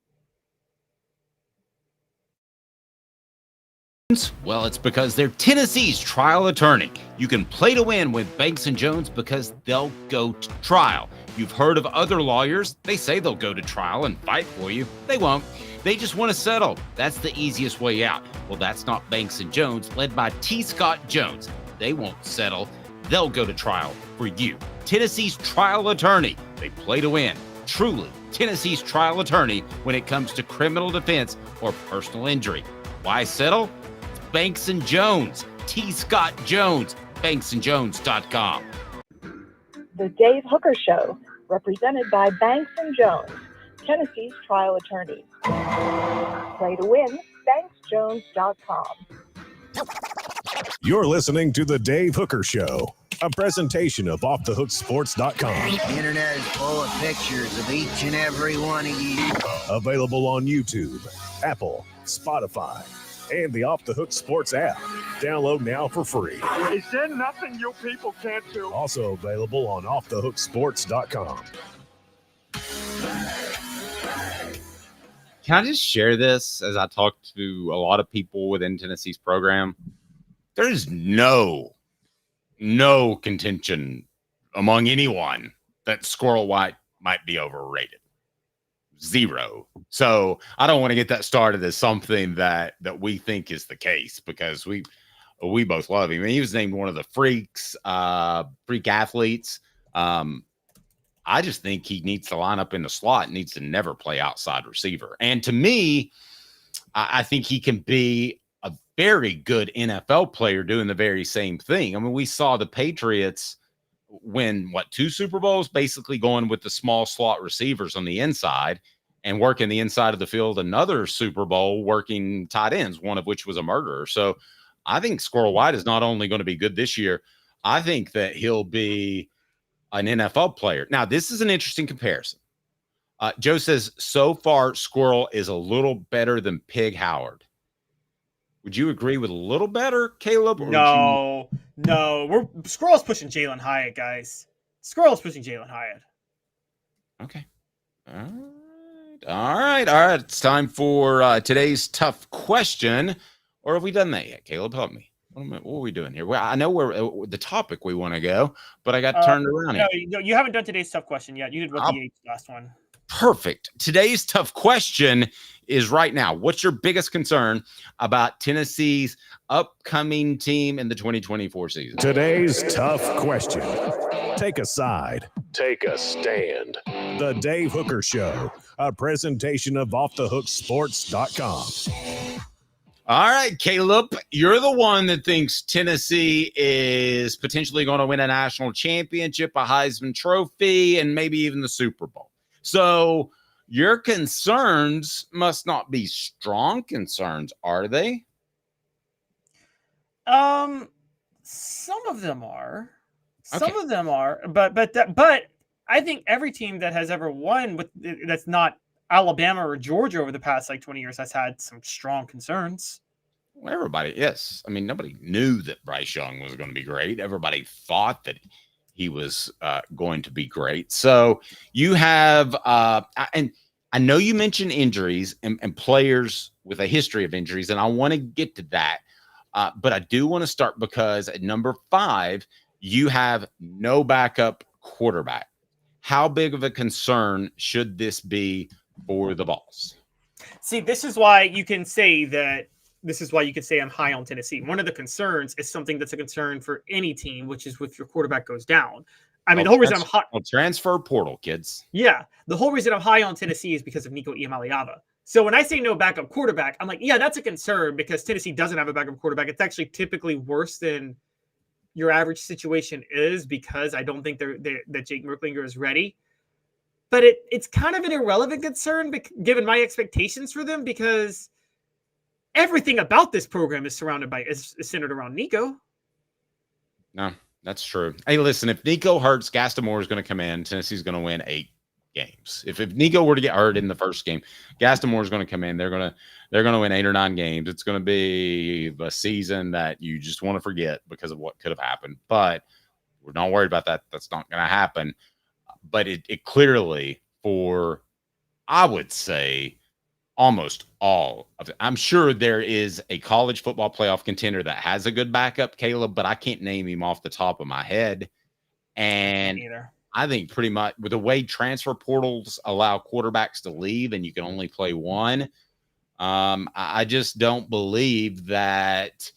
Well, it's because they're Tennessee's trial attorney. You can play to win with Banks and Jones because they'll go to trial. You've heard of other lawyers. They say they'll go to trial and fight for you. They won't. They just want to settle. That's the easiest way out. Well, that's not Banks and Jones, led by T. Scott Jones. They won't settle. They'll go to trial for you. Tennessee's trial attorney. They play to win. Truly, Tennessee's trial attorney when it comes to criminal defense or personal injury. Why settle? It's Banks and Jones. T. Scott Jones. BanksandJones.com. The Dave Hooker Show, represented by Banks and Jones, Tennessee's trial attorney. Play to win, BanksJones.com. You're listening to The Dave Hooker Show, a presentation of OffTheHookSports.com. The internet is full of pictures of each and every one of you. Available on YouTube, Apple, Spotify, and the Off the Hook Sports app. Download now for free. Is there nothing you people can't do? Also available on OffTheHookSports.com. Can I just share this as I talk to a lot of people within Tennessee's program? There's no contention among anyone that Squirrel White might be overrated. Zero. So I don't want to get that started as something that we think is the case because we both love him. I mean, he was named one of the freak athletes. I just think he needs to line up in the slot and needs to never play outside receiver. And to me, I think he can be a very good NFL player doing the very same thing. I mean, we saw the Patriots win, 2 Super Bowls, basically going with the small slot receivers on the inside and working the inside of the field. Another Super Bowl working tight ends, one of which was a murderer. So I think Squirrel White is not only going to be good this year, I think that he'll be an NFL player. Now, this is an interesting comparison. Joe says, so far, Squirrel is a little better than Pig Howard. Would you agree with a little better, Caleb? No. Squirrel's pushing Jalen Hyatt, guys. Squirrel's pushing Jalen Hyatt. Okay. All right. It's time for today's tough question. Or have we done that yet? Caleb, help me. What are we doing here? Well, I know where the topic we want to go, but I got turned around here. No, you haven't done today's tough question yet. You did what the last one. Perfect. Today's tough question is right now. What's your biggest concern about Tennessee's upcoming team in the 2024 season? Today's tough question. Take a side. Take a stand. The Dave Hooker Show, a presentation of offthehooksports.com. All right, Caleb, you're the one that thinks Tennessee is potentially going to win a national championship, a Heisman Trophy, and maybe even the Super Bowl. So your concerns must not be strong concerns, are they? Some of them are. Some of them are, but I think every team that has ever won that's not Alabama or Georgia over the past 20 years has had some strong concerns. Well, everybody, yes. I mean, nobody knew that Bryce Young was going to be great. Everybody thought that he was going to be great. So you have, and I know you mentioned injuries and players with a history of injuries, and I want to get to that. But I do want to start because at number 5, you have no backup quarterback. How big of a concern should this be for the Vols? See, this is why you can say I'm high on Tennessee. One of the concerns is something that's a concern for any team, which is if your quarterback goes down. I mean, the whole reason I'm high on transfer portal, kids. Yeah, the whole reason I'm high on Tennessee is because of Nico Iamaleava. So when I say no backup quarterback, I'm like, yeah, that's a concern because Tennessee doesn't have a backup quarterback. It's actually typically worse than your average situation is because I don't think that Jake Merklinger is ready. But it's kind of an irrelevant concern given my expectations for them because everything about this program is centered around Nico. No, that's true. Hey, listen, if Nico hurts, Gaston Moore is going to come in. Tennessee's going to win 8 games. If Nico were to get hurt in the first game, Gaston Moore is going to come in. They're going to win 8 or 9 games. It's going to be a season that you just want to forget because of what could have happened. But we're not worried about that. That's not going to happen. But it clearly, for I would say almost all of it. I'm sure there is a college football playoff contender that has a good backup, Caleb, but I can't name him off the top of my head. And I think pretty much with the way transfer portals allow quarterbacks to leave and you can only play one, I just don't believe that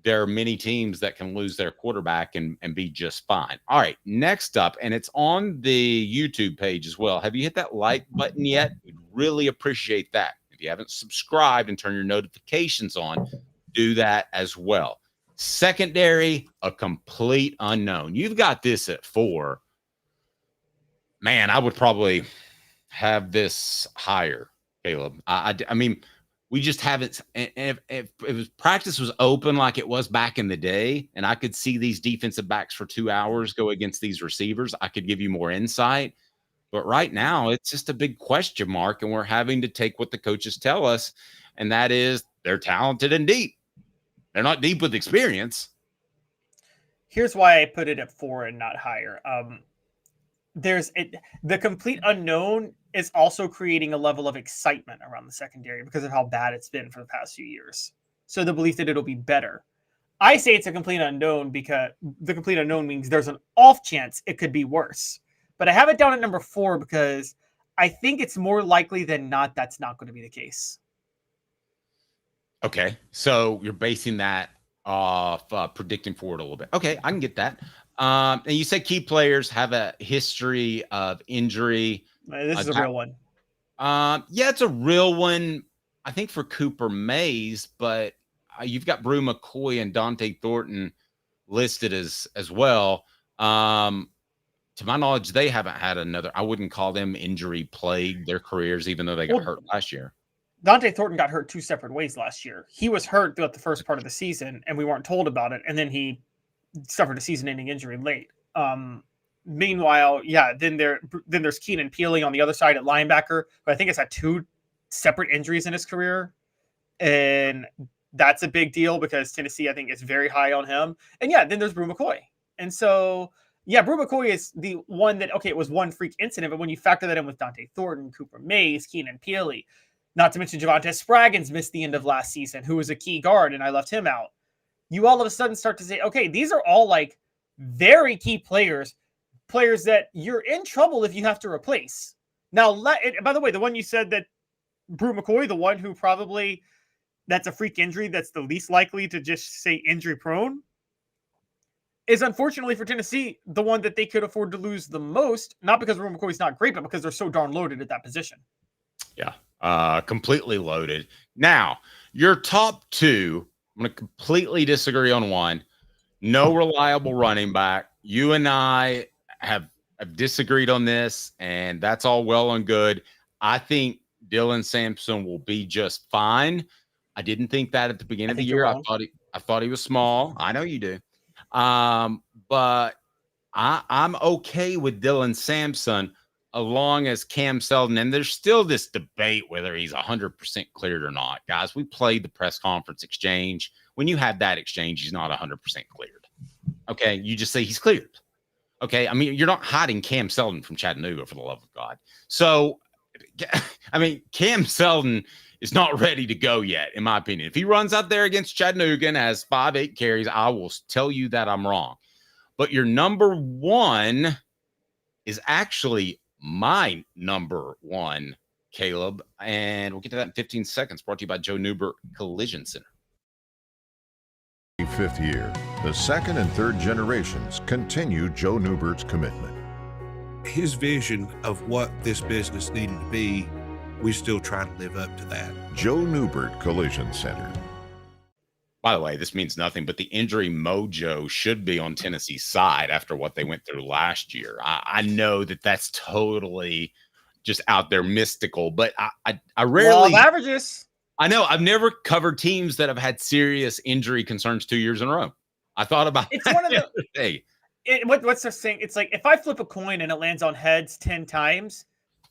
there are many teams that can lose their quarterback and be just fine. All right, next up, and it's on the YouTube page as well. Have you hit that like button yet? We'd really appreciate that. If you haven't subscribed and turned your notifications on, do that as well. Secondary, a complete unknown. You've got this at 4. Man, I would probably have this higher, Caleb. I mean, we just haven't. If practice was open like it was back in the day, and I could see these defensive backs for 2 hours go against these receivers, I could give you more insight. But right now, it's just a big question mark, and we're having to take what the coaches tell us, and that is they're talented and deep. They're not deep with experience. Here's why I put it at 4 and not higher. The complete unknown is also creating a level of excitement around the secondary because of how bad it's been for the past few years. So the belief that it'll be better. I say it's a complete unknown because the complete unknown means there's an off chance it could be worse. But I have it down at number 4 because I think it's more likely than not that's not going to be the case. Okay, so you're basing that off predicting forward a little bit. Okay, I can get that. And you said key players have a history of injury. This is a real one. Yeah, it's a real one. I think for Cooper Mays, but you've got Bru McCoy and Dont'e Thornton listed as well. To my knowledge, they haven't had another. I wouldn't call them injury plagued their careers, even though they got hurt last year. Dont'e Thornton got hurt 2 separate ways last year. He was hurt throughout the first part of the season, and we weren't told about it. And then he suffered a season-ending injury late. Meanwhile, then there's Keenan Peely on the other side at linebacker, who I think has had 2 separate injuries in his career. And that's a big deal because Tennessee, I think, is very high on him. And then there's Bru McCoy. And so, Bru McCoy is the one that, it was one freak incident, but when you factor that in with Dont'e Thornton, Cooper Mays, Keenan Peely, Not to mention Javonte Spraggins missed the end of last season, who was a key guard, and I left him out. You all of a sudden start to say, okay, these are all like very key players that you're in trouble if you have to replace. Now, by the way, the one you said that Bru McCoy, the one who probably that's a freak injury that's the least likely to just say injury prone, is unfortunately for Tennessee the one that they could afford to lose the most, not because Bru McCoy's not great, but because they're so darn loaded at that position. Yeah, completely loaded. Now, your top two, I'm going to completely disagree on one. No reliable running back. You and I have disagreed on this, and that's all well and good. I think Dylan Sampson will be just fine. I didn't think that at the beginning of the year. I thought he was small. I know you do. But I'm okay with Dylan Sampson as long as Cam Seldon, and there's still this debate whether he's 100% cleared or not. Guys, we played the press conference exchange. When you have that exchange, he's not 100% cleared. Okay, you just say he's cleared. Okay, I mean, you're not hiding Cam Seldon from Chattanooga, for the love of God. So, I mean, Cam Seldon is not ready to go yet, in my opinion. If he runs out there against Chattanooga and has 5-8 carries, I will tell you that I'm wrong. But your number one is actually my number one, Caleb. And we'll get to that in 15 seconds. Brought to you by Joe Neubert Collision Center. 5th year, the second and third generations continue Joe Neubert's commitment. His vision of what this business needed to be, we still try to live up to that. Joe Neubert Collision Center. By the way, this means nothing, but the injury mojo should be on Tennessee's side after what they went through last year. I know that that's totally just out there mystical, but I rarely... Law of averages. I know. I've never covered teams that have had serious injury concerns 2 years in a row. I thought about it's that one of the other day. What's the thing? It's like if I flip a coin and it lands on heads 10 times,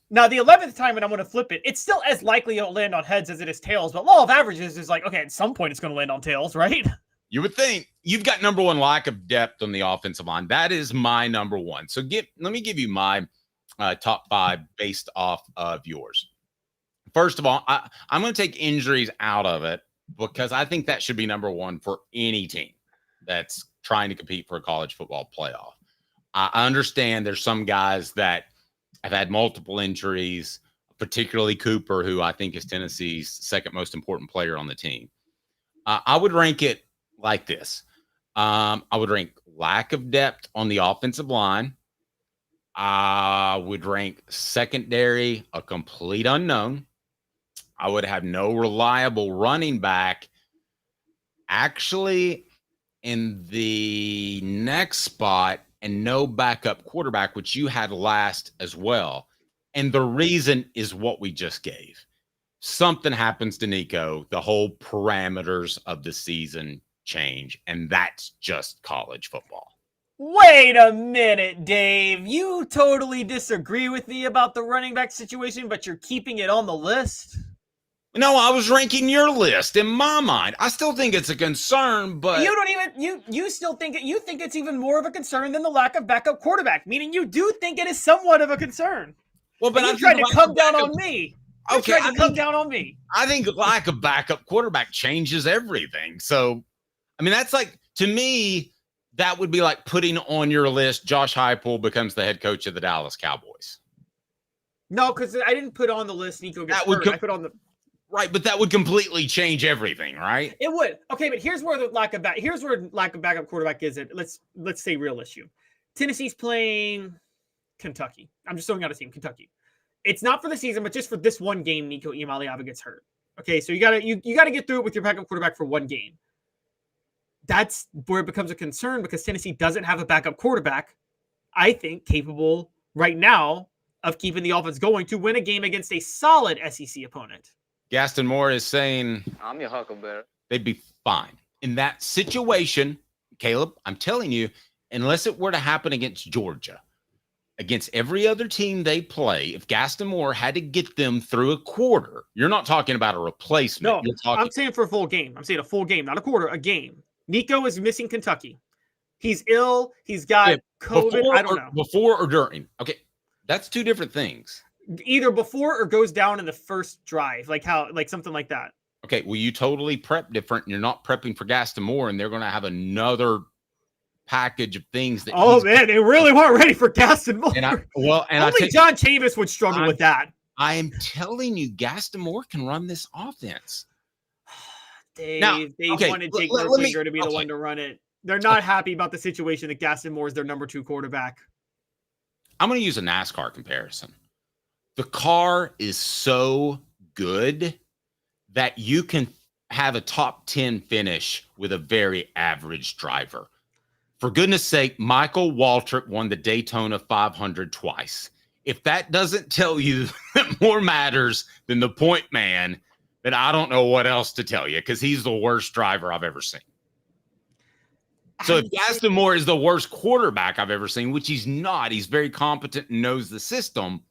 now the 11th time when I'm going to flip it, it's still as likely it'll land on heads as it is tails. But law of averages is like, okay, at some point it's going to land on tails, right? You would think. You've got number one, lack of depth on the offensive line. That is my number one. So let me give you my top five based off of yours. First of all, I'm going to take injuries out of it because I think that should be number one for any team that's trying to compete for a college football playoff. I understand there's some guys that have had multiple injuries, particularly Cooper, who I think is Tennessee's second most important player on the team. I would rank it like this. I would rank lack of depth on the offensive line. I would rank secondary a complete unknown. I would have no reliable running back. Actually, in the next spot, and no backup quarterback, which you had last as well. And the reason is what we just gave. Something happens to Nico, the whole parameters of the season change, and that's just college football. Wait a minute, Dave. You totally disagree with me about the running back situation, but you're keeping it on the list? No, I was ranking your list in my mind. I still think it's a concern, but you don't even you still think you think it's even more of a concern than the lack of backup quarterback, meaning you do think it is somewhat of a concern. Well, but you tried to come down on me. Okay, come down on me. I think lack of backup quarterback changes everything. So, I mean, that's like, to me, that would be like putting on your list Josh Heupel becomes the head coach of the Dallas Cowboys. No, because I didn't put on the list Nico gets hurt. I put on the right, but that would completely change everything, right? It would. Okay, but here's where lack of backup quarterback is. Let's say real issue. Tennessee's playing Kentucky. I'm just throwing out a team, Kentucky. It's not for the season, but just for this one game, Nico Iamaleava gets hurt. Okay, so you gotta get through it with your backup quarterback for one game. That's where it becomes a concern because Tennessee doesn't have a backup quarterback, I think, capable right now of keeping the offense going to win a game against a solid SEC opponent. Gaston Moore is saying, I'm your huckleberry. They'd be fine. In that situation, Caleb, I'm telling you, unless it were to happen against Georgia, against every other team they play, if Gaston Moore had to get them through a quarter, you're not talking about a replacement. No, I'm saying for a full game. I'm saying a full game, not a quarter, a game. Nico is missing Kentucky. He's ill. He's got COVID. I don't know. Before or during. Okay, that's two different things. either before or goes down in the first drive, like something like that. Okay, well, you totally prep different. And you're not prepping for Gaston Moore, and they're going to have another package of things that. Oh man, they really weren't ready for Gaston Moore. Only John Chavis would struggle with that. I am telling you, Gaston Moore can run this offense. They wanted Jake Merklinger to be the one to run it. They're not happy about the situation that Gaston Moore is their number 2 quarterback. I'm going to use a NASCAR comparison. The car is so good that you can have a top 10 finish with a very average driver. For goodness sake, Michael Waltrip won the Daytona 500 twice. If that doesn't tell you that more matters than the point man, then I don't know what else to tell you, because he's the worst driver I've ever seen. So if Gaston Moore is the worst quarterback I've ever seen, which he's not, he's very competent and knows the system,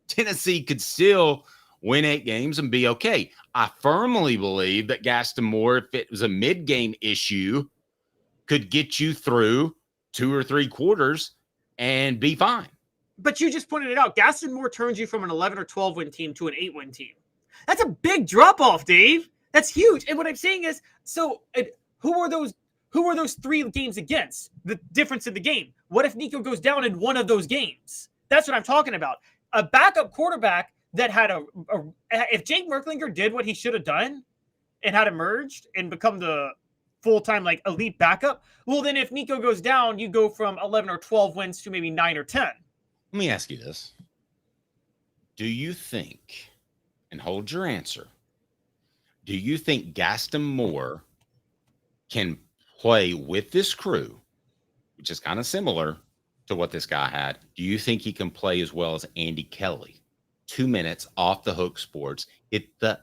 Tennessee could still win 8 games and be okay. I firmly believe that Gaston Moore, if it was a mid-game issue, could get you through 2 or 3 quarters and be fine. But you just pointed it out. Gaston Moore turns you from an 11 or 12 win team to an 8-win team. That's a big drop off, Dave. That's huge. And what I'm saying is, so who are those 3 games against? The difference in the game. What if Nico goes down in one of those games? That's what I'm talking about. A backup quarterback that had if Jake Merklinger did what he should have done and had emerged and become the full-time like elite backup, well, then if Nico goes down, you go from 11 or 12 wins to maybe 9 or 10. Let me ask you this. Do you think, and hold your answer, do you think Gaston Moore can play with this crew, which is kind of similar to what this guy had? Do you think he can play as well as Andy Kelly? 2 minutes off the hook sports. Hit the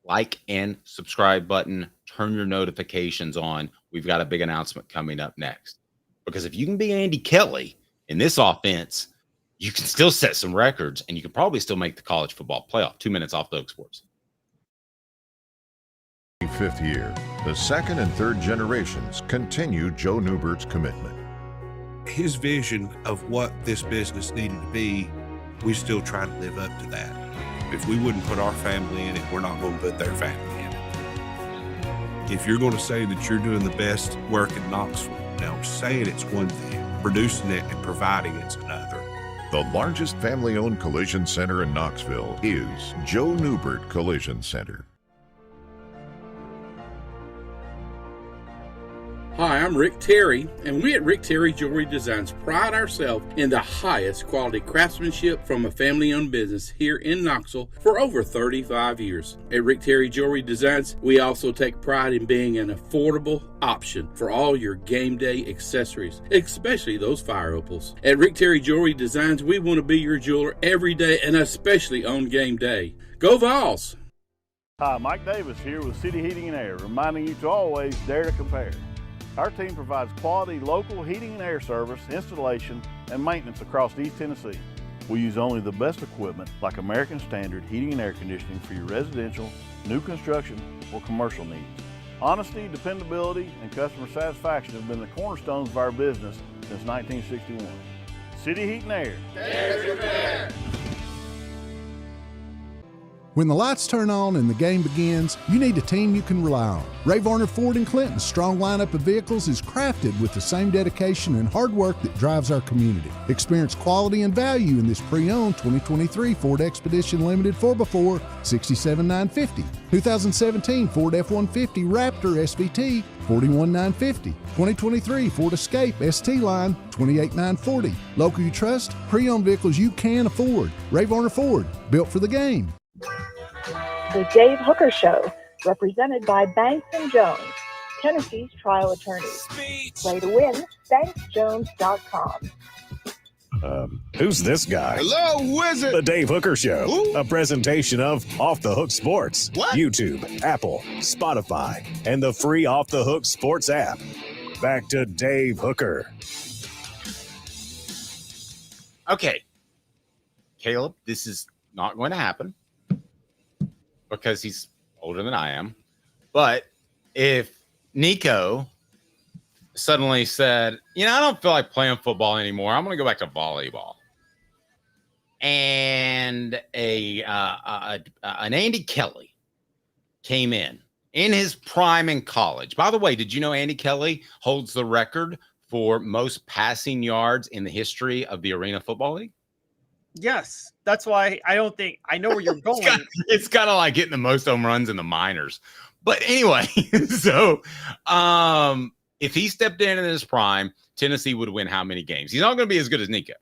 like and subscribe button. Turn your notifications on. We've got a big announcement coming up next. Because if you can be Andy Kelly in this offense, you can still set some records, and you can probably still make the college football playoff. 2 minutes off the hook sports. 5th year, the second and third generations continue Joe Neubert's commitment. His vision of what this business needed to be, we still try to live up to that. If we wouldn't put our family in it, we're not going to put their family in it. If you're going to say that you're doing the best work in Knoxville, now saying it's one thing, producing it and providing it's another. The largest family-owned collision center in Knoxville is Joe Neubert Collision Center. Hi, I'm Rick Terry, and we at Rick Terry Jewelry Designs pride ourselves in the highest quality craftsmanship from a family-owned business here in Knoxville for over 35 years. At Rick Terry Jewelry Designs, we also take pride in being an affordable option for all your game day accessories, especially those fire opals. At Rick Terry Jewelry Designs, we want to be your jeweler every day and especially on game day. Go Vols! Hi, Mike Davis here with City Heating and Air, reminding you to always dare to compare. Our team provides quality local heating and air service, installation, and maintenance across East Tennessee. We use only the best equipment like American Standard heating and air conditioning for your residential, new construction, or commercial needs. Honesty, dependability, and customer satisfaction have been the cornerstones of our business since 1961. City Heat and Air. Dare to compare. When the lights turn on and the game begins, you need a team you can rely on. Ray Varner Ford & Clinton's strong lineup of vehicles is crafted with the same dedication and hard work that drives our community. Experience quality and value in this pre-owned 2023 Ford Expedition Limited 4x4 $67,950, 2017 Ford F-150 Raptor SVT $41,950, 2023 Ford Escape ST Line $28,940. Local you trust, pre-owned vehicles you can afford. Ray Varner Ford, built for the game. The Dave Hooker Show, represented by Banks & Jones, Tennessee's trial attorneys. Play to win, banksjones.com. Who's this guy? Hello, wizard. The Dave Hooker Show, Who? a presentation of Off the Hook Sports. What? YouTube, Apple, Spotify, and the free Off the Hook Sports app. Back to Dave Hooker. Okay, Caleb, this is not going to happen because he's older than I am. But if Nico suddenly said, I don't feel like playing football anymore, I'm going to go back to volleyball, and an Andy Kelly came in his prime in college. By the way, did you know Andy Kelly holds the record for most passing yards in the history of the Arena Football League? Yes, that's why I don't think I know where you're going. It's kind of like getting the most home runs in the minors. But anyway, so if he stepped in his prime, Tennessee would win how many games? He's not going to be as good as Nico.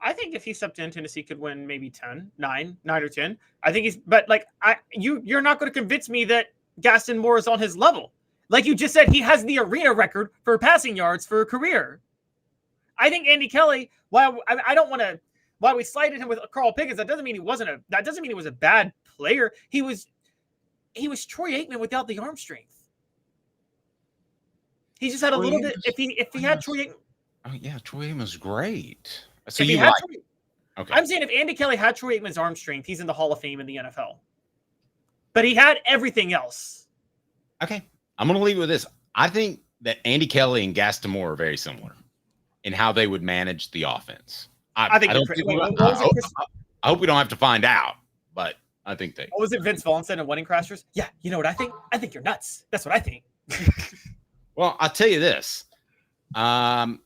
I think if he stepped in, Tennessee could win maybe 9 or 10. I think but you're not going to convince me that Gaston Moore is on his level. Like you just said, he has the arena record for passing yards for a career. I think Andy Kelly, while we slighted him with Carl Pickens, that doesn't mean he was a bad player. He was Troy Aikman without the arm strength. He just had a little bit. If he had Troy Aikman. Oh yeah, Troy Aikman's great. So okay. I'm saying if Andy Kelly had Troy Aikman's arm strength, he's in the Hall of Fame in the NFL. But he had everything else. Okay. I'm going to leave it with this. I think that Andy Kelly and Gaston Moore are very similar in how they would manage the offense. I hope we don't have to find out, but I think they. What was it, Vince Vaughn said in Wedding Crashers? Yeah, you know what I think? I think you're nuts. That's what I think. Well, I'll tell you this. I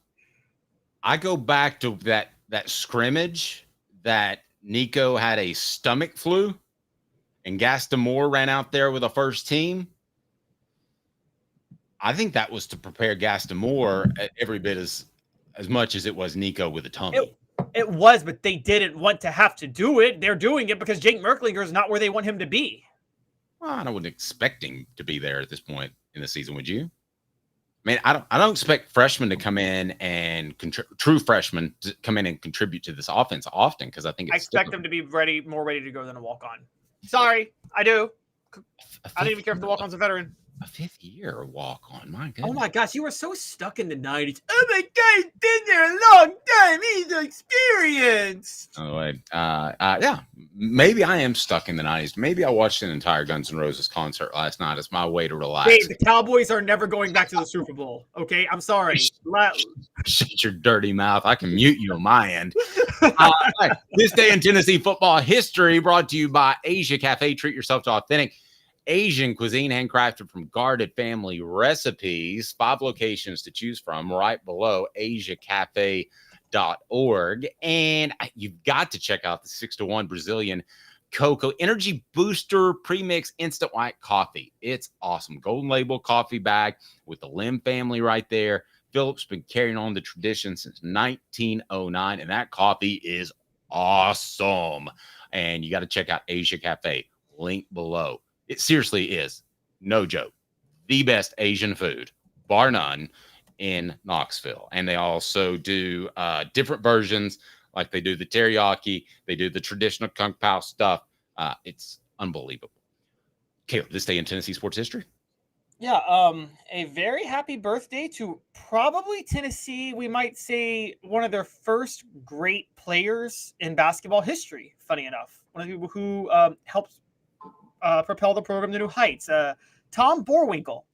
go back to that scrimmage that Nico had a stomach flu and Gaston Moore ran out there with a first team. I think that was to prepare Gaston Moore every bit as much as it was Nico with a tummy. It was, but they didn't want to have to do it. They're doing it because Jake Merklinger is not where they want him to be. Well, I wouldn't expect him to be there at this point in the season, would you? I mean, I don't expect freshmen to come in and true freshmen to come in and contribute to this offense often because I think I expect them to be more ready to go than a walk-on. Sorry, I do. I don't even care if the walk-on's a veteran. A fifth year walk-on, my goodness. Oh my gosh, you were so stuck in the 90s. Oh my God, he's been there a long time. He's experienced. Oh wait, yeah, maybe I am stuck in the 90s. Maybe I watched an entire Guns N' Roses concert last night as my way to relax. Hey, the Cowboys are never going back to the Super Bowl. Okay, I'm sorry. Shut your dirty mouth. I can mute you on my end. This day in Tennessee football history brought to you by Asia Cafe. Treat yourself to authentic Asian cuisine, handcrafted from guarded family recipes. 5 locations to choose from right below asiacafe.org. And you've got to check out the 6-to-1 Brazilian Cocoa Energy Booster Premix Instant White Coffee. It's awesome. Golden Label coffee bag with the Lim family right there. Philip's been carrying on the tradition since 1909, and that coffee is awesome. And you got to check out Asia Cafe. Link below. It seriously is, no joke, the best Asian food, bar none, in Knoxville. And they also do different versions, like they do the teriyaki, they do the traditional kung pao stuff. It's unbelievable. Caleb, this day in Tennessee sports history? Yeah, a very happy birthday to probably Tennessee. We might say one of their first great players in basketball history, funny enough. One of the people who helped propel the program to new heights. Tom Boerwinkle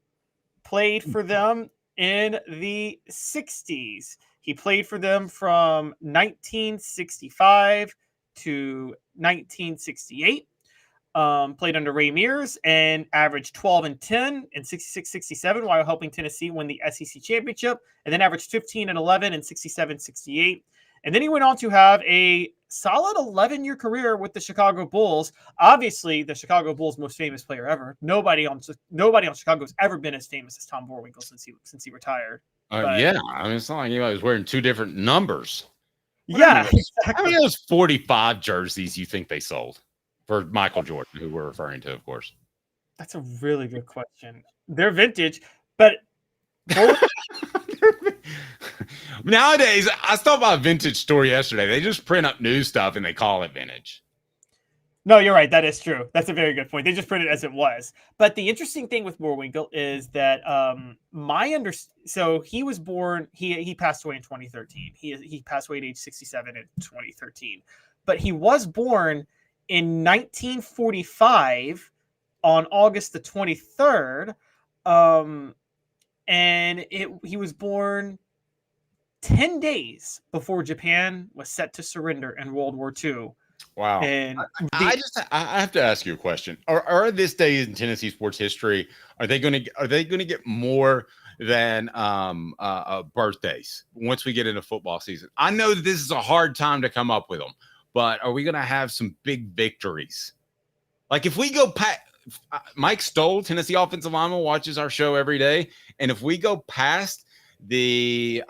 played for them in the 60s. He played for them from 1965 to 1968. Played under Ray Mears and averaged 12 and 10 in 66-67 while helping Tennessee win the SEC championship, and then averaged 15 and 11 in 67-68. And then he went on to have a solid 11-year career with the Chicago Bulls. Obviously, the Chicago Bulls' most famous player ever. Nobody on Chicago has ever been as famous as Tom Boerwinkle since he retired. Yeah, I mean, it's not like he was wearing 2 different numbers. Yeah, How many of those 45 jerseys you think they sold for Michael Jordan, who we're referring to, of course? That's a really good question. They're vintage, but nowadays, I saw my vintage store yesterday. They just print up new stuff and they call it vintage. No, you're right. That is true. That's a very good point. They just print it as it was. But the interesting thing with Boerwinkle is that so he was born. He passed away in 2013. He passed away at age 67 in 2013. But he was born in 1945 on August the 23rd. And he was born 10 days before Japan was set to surrender in World War II. Wow. And I have to ask you a question. Are this day in Tennessee sports history, are they going to get more than birthdays once we get into football season? I know that this is a hard time to come up with them, but are we going to have some big victories? Like if we go Mike Stoll, Tennessee offensive lineman, watches our show every day, and if we go past the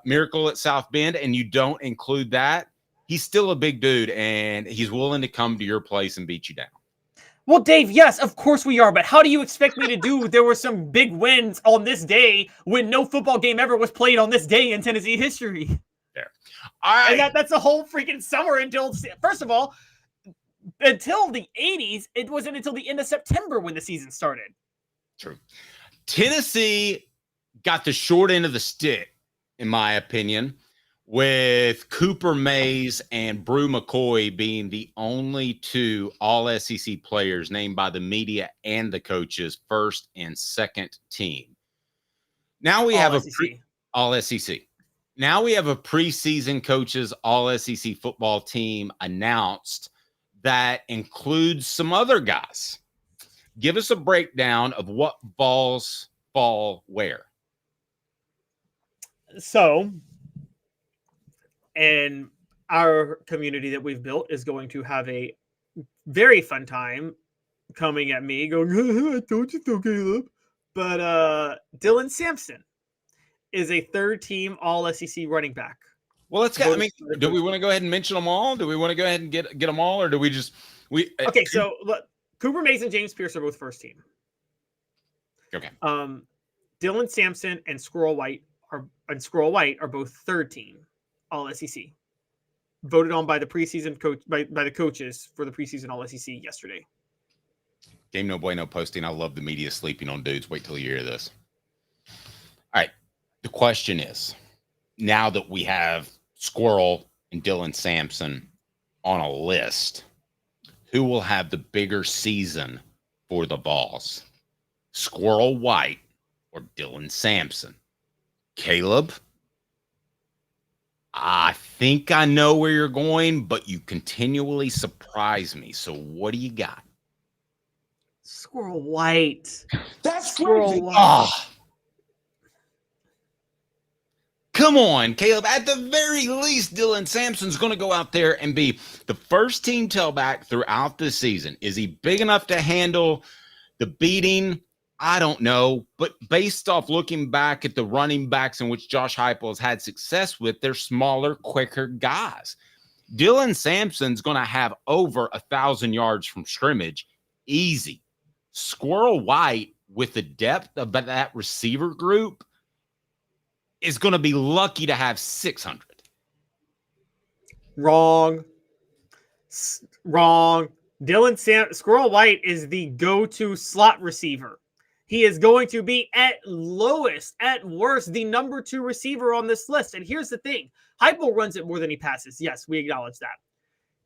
miracle at South Bend and you don't include that, he's still a big dude, and he's willing to come to your place and beat you down. Well, Dave, yes, of course we are. But how do you expect me to do? There were some big wins on this day when no football game ever was played on this day in Tennessee history. There. And that's a whole freaking summer until, first of all, until the 80s, it wasn't until the end of September when the season started. True. Tennessee got the short end of the stick, in my opinion, with Cooper Mays and Bru McCoy being the only two all-SEC players named by the media and the coaches first and second team. Now we have all-SEC. Now we have a preseason coaches all-SEC football team announced that includes some other guys. Give us a breakdown of what Vols fall where. So, and our community that we've built is going to have a very fun time coming at me going, I told you so, Caleb. But Dylan Sampson is a third-team All-SEC running back. Well, let's get. I mean, do we want to go ahead and mention them all? Do we want to go ahead and get them all, or do we just Okay, so look, Cooper Mays and James Pierce are both first team. Okay. Dylan Sampson and Squirrel White are both third team All-SEC. Voted on by the preseason coach by the coaches for the preseason All-SEC yesterday. Game No Bueno posting. I love the media sleeping on dudes. Wait till you hear this. All right. The question is, now that we have Squirrel and Dylan Sampson on a list, who will have the bigger season for the Vols? Squirrel White or Dylan Sampson? Caleb, I think I know where you're going, but you continually surprise me. So what do you got? Squirrel White. That's Squirrel White. Oh. Come on, Caleb. At the very least, Dylan Sampson's going to go out there and be the first team tailback throughout the season. Is he big enough to handle the beating? I don't know. But based off looking back at the running backs in which Josh Heupel has had success with, they're smaller, quicker guys. Dylan Sampson's going to have over 1,000 yards from scrimmage. Easy. Squirrel White, with the depth of that receiver group, is going to be lucky to have 600. Wrong. Squirrel White is the go-to slot receiver. He is going to be at worst, the number 2 receiver on this list. And here's the thing. Heupel runs it more than he passes. Yes, we acknowledge that.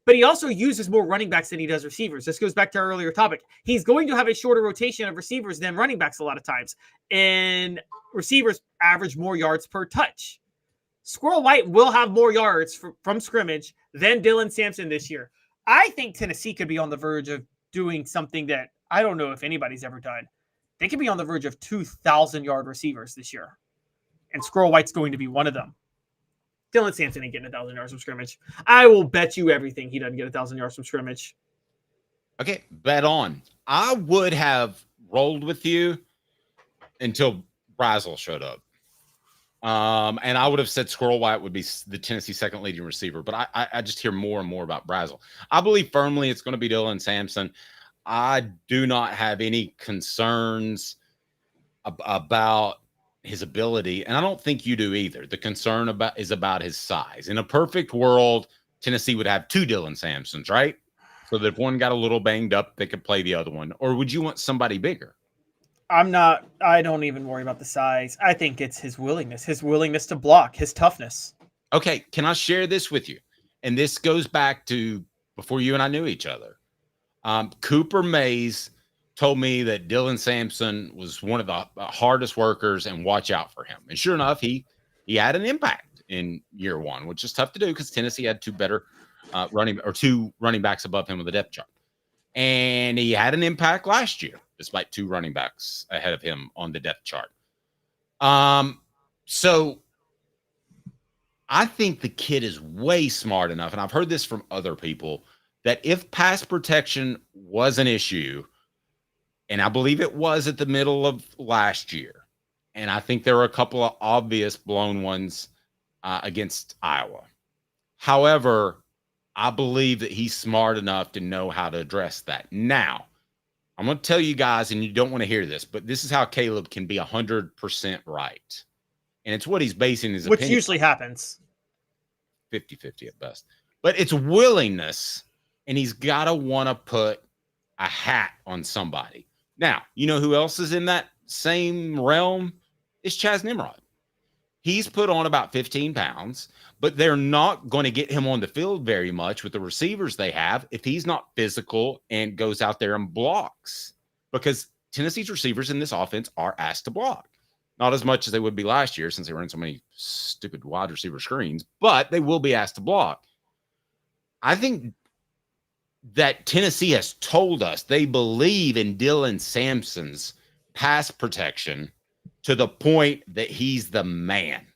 But he also uses more running backs than he does receivers. This goes back to our earlier topic. He's going to have a shorter rotation of receivers than running backs a lot of times. And receivers average more yards per touch. Squirrel White will have more yards from scrimmage than Dylan Sampson this year. I think Tennessee could be on the verge of doing something that I don't know if anybody's ever done. They could be on the verge of 2,000-yard receivers this year. And Squirrel White's going to be one of them. Dylan Sampson ain't getting 1,000 yards from scrimmage. I will bet you everything he doesn't get 1,000 yards from scrimmage. Okay, bet on. I would have rolled with you until Brazel showed up. And I would have said Squirrel White would be the Tennessee second leading receiver, but I just hear more and more about Brazel. I believe firmly it's going to be Dylan Sampson. I do not have any concerns about his ability, and I don't think you do either. The concern is about his size. In a perfect world, Tennessee would have 2 Dylan Sampsons, right? So that if one got a little banged up, they could play the other one. Or would you want somebody bigger? I don't even worry about the size. I think it's his willingness to block, his toughness. Okay, can I share this with you? And this goes back to before you and I knew each other. Cooper Mays told me that Dylan Sampson was one of the hardest workers and watch out for him. And sure enough, he had an impact in year one, which is tough to do because Tennessee had two running backs above him on the depth chart. And he had an impact last year, despite two running backs ahead of him on the depth chart. So I think the kid is way smart enough, and I've heard this from other people, that if pass protection was an issue, and I believe it was at the middle of last year, and I think there were a couple of obvious blown ones against Iowa. However, I believe that he's smart enough to know how to address that. Now, I'm going to tell you guys, and you don't want to hear this, but this is how Caleb can be 100% right. And it's what he's basing his opinion. Which usually happens. 50-50 at best. But it's willingness, and he's got to want to put a hat on somebody. Now, you know who else is in that same realm? It's Chaz Nimrod. He's put on about 15 pounds, but they're not going to get him on the field very much with the receivers they have if he's not physical and goes out there and blocks, because Tennessee's receivers in this offense are asked to block. Not as much as they would be last year since they were in so many stupid wide receiver screens, but they will be asked to block. I think that Tennessee has told us they believe in Dylan Sampson's pass protection to the point that he's the man.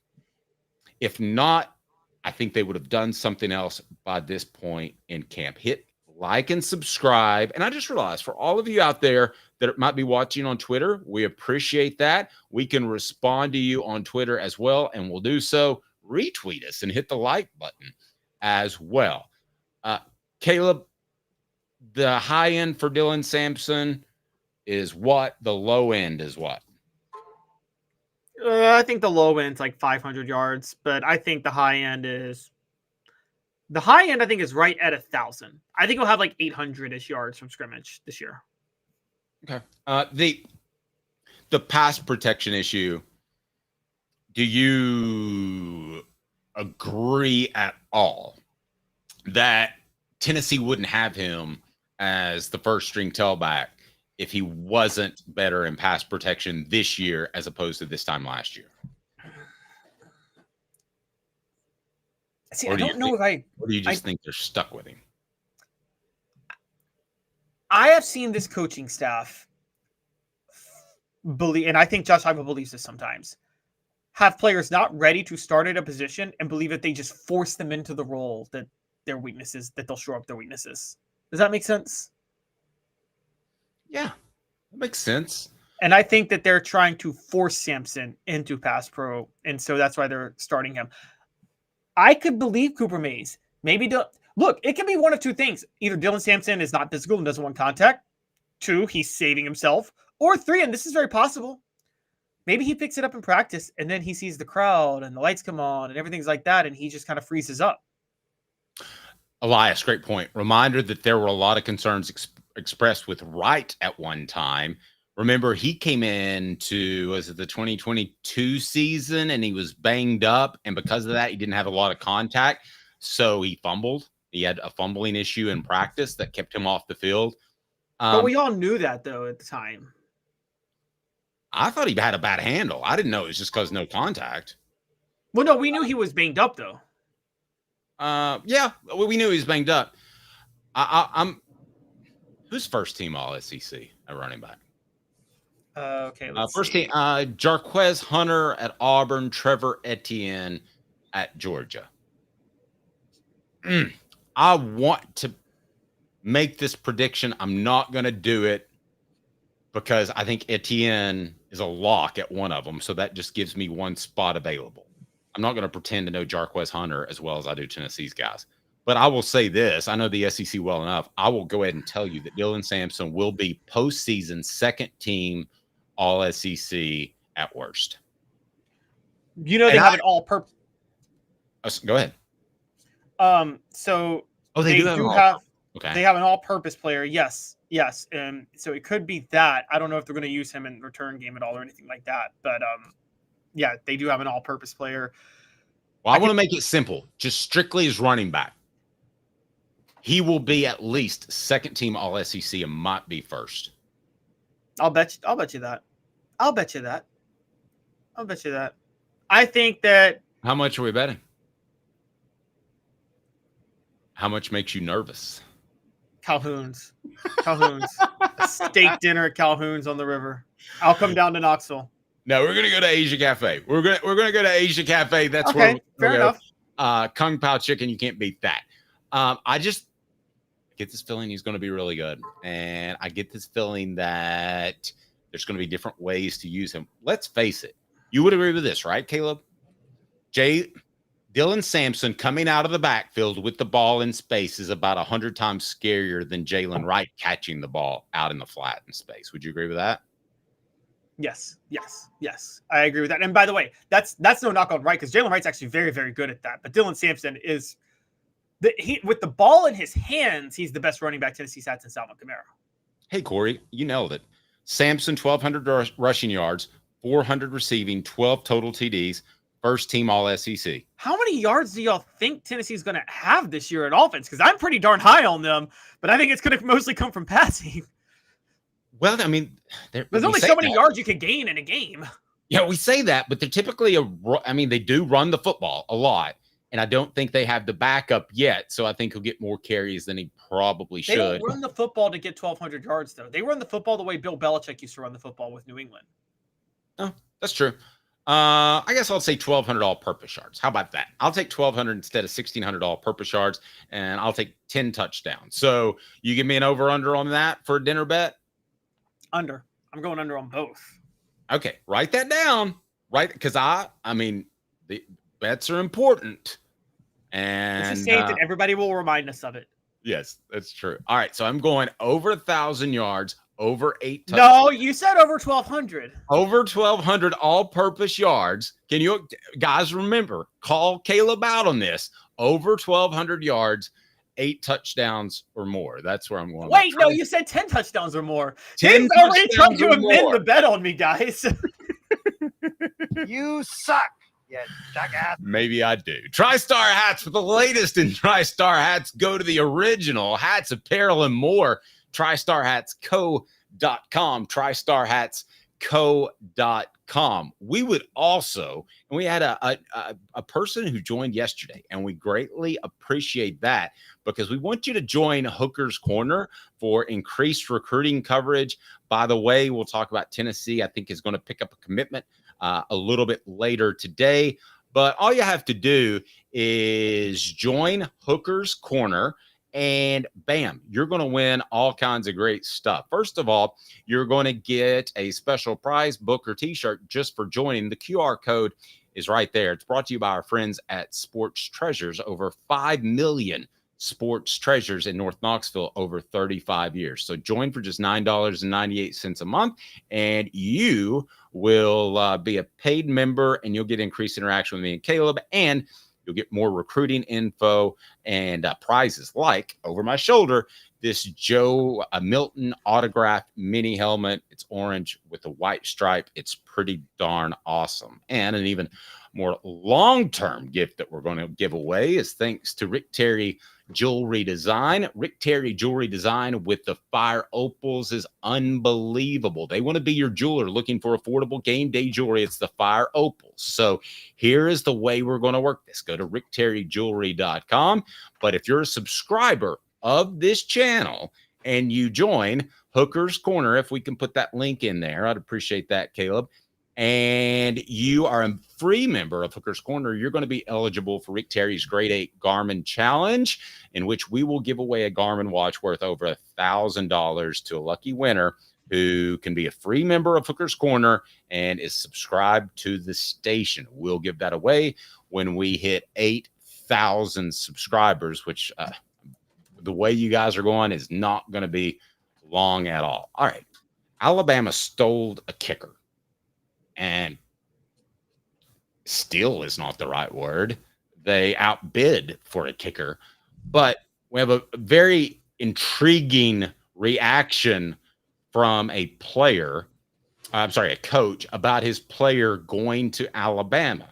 If not, I think they would have done something else by this point in camp. Hit like and subscribe. And I just realized, for all of you out there that might be watching on Twitter, we appreciate that. We can respond to you on Twitter as well, and we'll do so. Retweet us and hit the like button as well. Caleb, the high end for Dylan Sampson is what? The low end is what? I think the low end's like 500 yards, but I think the high end is I think is right at 1,000. I think he'll have like 800-ish yards from scrimmage this year. Okay. The pass protection issue, do you agree at all that Tennessee wouldn't have him as the first string tailback if he wasn't better in pass protection this year as opposed to this time last year? See, I don't know or do you just think they're stuck with him? I have seen this coaching staff believe, and I think Josh Heupel believes this sometimes, have players not ready to start at a position and believe that they just force them into the role that their weaknesses, that they'll shore up their weaknesses. Does that make sense? Yeah, that makes sense. And I think that they're trying to force Sampson into pass pro, and so that's why they're starting him. I could believe Cooper Mays. Maybe look, it can be one of two things. Either Dylan Sampson is not physical and doesn't want contact. 2, he's saving himself. Or 3, and this is very possible, maybe he picks it up in practice and then he sees the crowd and the lights come on and everything's like that, and he just kind of freezes up. Elias, great point. Reminder that there were a lot of concerns expressed with Wright at one time. Remember, he came in to, was it the 2022 season, and he was banged up, and because of that, he didn't have a lot of contact, so he fumbled. He had a fumbling issue in practice that kept him off the field. But we all knew that, though, at the time. I thought he had a bad handle. I didn't know it was just because no contact. Well, no, we knew he was banged up, though. Yeah, we knew he was banged up. I'm who's first team All SEC at running back? Okay, first team, Jarquez Hunter at Auburn, Trevor Etienne at Georgia. I want to make this prediction. I'm not going to do it because I think Etienne is a lock at one of them, so that just gives me one spot available. I'm not going to pretend to know Jarquez Hunter as well as I do Tennessee's guys. But I will say this. I know the SEC well enough. I will go ahead and tell you that Dylan Sampson will be postseason second team All SEC at worst. You know, they have an all-purpose. Go ahead. So they do have okay. They have an all-purpose player. Yes. And so it could be that. I don't know if they're going to use him in return game at all or anything like that. But yeah, they do have an all-purpose player. Well, I want to make it simple. Just strictly as running back. He will be at least second team All SEC and might be first. I'll bet you that. I think that. How much are we betting? How much makes you nervous? Calhoun's. A steak dinner at Calhoun's on the river. I'll come down to Knoxville. No, we're gonna go to Asia Cafe. We're gonna go to Asia Cafe. That's okay, where fair enough. Kung Pao chicken, you can't beat that. I just get this feeling he's going to be really good, and I get this feeling that there's going to be different ways to use him. Let's face it. You would agree with this, right, Caleb? Dylan Sampson coming out of the backfield with the ball in space is about 100 times scarier than Jalen Wright catching the ball out in the flat in space. Would you agree with that? Yes. I agree with that. And by the way, that's no knock on Wright, because Jalen Wright's actually very, very good at that. But Dylan Sampson is with the ball in his hands, he's the best running back Tennessee's had since Alvin Kamara. Hey, Corey, you nailed it. Sampson, 1,200 rushing yards, 400 receiving, 12 total TDs, first team All-SEC. How many yards do y'all think Tennessee's going to have this year at offense? Because I'm pretty darn high on them, but I think it's going to mostly come from passing. Well, I mean, there's only so many yards you can gain in a game. Yeah, we say that, but they're typically they do run the football a lot, and I don't think they have the backup yet, so I think he'll get more carries than he probably should. They don't run the football to get 1,200 yards, though. They run the football the way Bill Belichick used to run the football with New England. Oh, that's true. I guess I'll say 1,200 all-purpose yards. How about that? I'll take 1,200 instead of 1,600 all-purpose yards, and I'll take 10 touchdowns. So you give me an over-under on that for a dinner bet? Under. I'm going under on both. Okay, write that down. Right, because I mean, the bets are important. And just say that everybody will remind us of it. Yes, that's true. All right, so I'm going over 1,000 yards, over 8 touchdowns. No, you said over 1,200. Over 1,200 all-purpose yards. Can you guys remember? Call Caleb out on this. Over 1,200 yards, 8 touchdowns or more. That's where I'm going. Wait, no, you said 10 touchdowns or more. 10 He's already trying to amend more. the bet on me, guys. You suck, you jackass. Maybe I do. TriStar Hats for the latest in TriStar Hats. Go to the original hats, apparel, and more. TriStarHatsCo.com. TriStarHatsCo.com. We would also, and we had a person who joined yesterday, and we greatly appreciate that because we want you to join Hooker's Corner for increased recruiting coverage. By the way, we'll talk about Tennessee. I think is going to pick up a commitment a little bit later today. But all you have to do is join Hooker's Corner, and bam, you're going to win all kinds of great stuff. First of all, you're going to get a special prize book or t-shirt just for joining. The QR code is right there. It's brought to you by our friends at Sports Treasures. Over 5 million sports treasures in North Knoxville over 35 years. So join for just $9.98 a month, and you will be a paid member, and you'll get increased interaction with me and Caleb, and you'll get more recruiting info and prizes like over my shoulder, this Joe Milton autographed mini helmet. It's orange with a white stripe. It's pretty darn awesome. And an even more long-term gift that we're going to give away is thanks to Rick Terry Jewelry Design. Rick Terry Jewelry Design with the fire opals is unbelievable. They want to be your jeweler looking for affordable game day jewelry. It's the fire opals. So here is the way we're going to work this. Go to rickterryjewelry.com. But if you're a subscriber of this channel and you join Hooker's Corner, if we can put that link in there, I'd appreciate that, Caleb. And you are a free member of Hooker's Corner, you're going to be eligible for Rick Terry's Grade 8 Garmin Challenge, in which we will give away a Garmin watch worth over $1,000 to a lucky winner who can be a free member of Hooker's Corner and is subscribed to the station. We'll give that away when we hit 8,000 subscribers, which the way you guys are going is not going to be long at all. All right. Alabama stole a kicker. And steal is not the right word. They outbid for a kicker. But we have a very intriguing reaction from a coach about his player going to Alabama.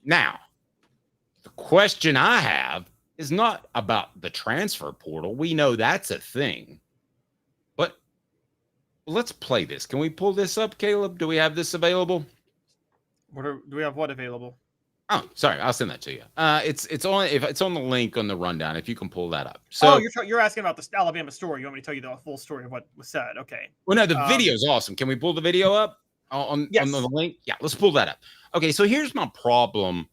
Now, the question I have is not about the transfer portal. We know that's a thing. But let's play this. Can we pull this up, Caleb? Do we have this available? Do we have what available? Oh, sorry. I'll send that to you. It's on the link on the rundown. If you can pull that up. So you're asking about the Alabama story. You want me to tell you the full story of what was said? Okay. Well, no, the video is awesome. Can we pull the video up on the link? Yeah, let's pull that up. Okay, so here's my problem.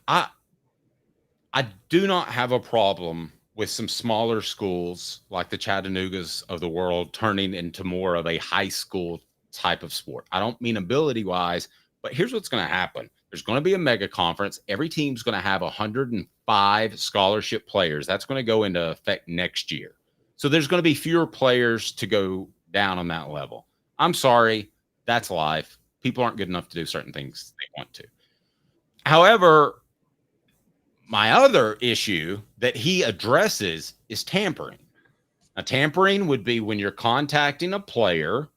I do not have a problem with some smaller schools like the Chattanoogas of the world turning into more of a high school type of sport. I don't mean ability-wise, but here's what's going to happen. There's going to be a mega conference. Every team's going to have 105 scholarship players. That's going to go into effect next year. So there's going to be fewer players to go down on that level. I'm sorry. That's life. People aren't good enough to do certain things they want to. However, my other issue that he addresses is tampering. Now, tampering would be when you're contacting a player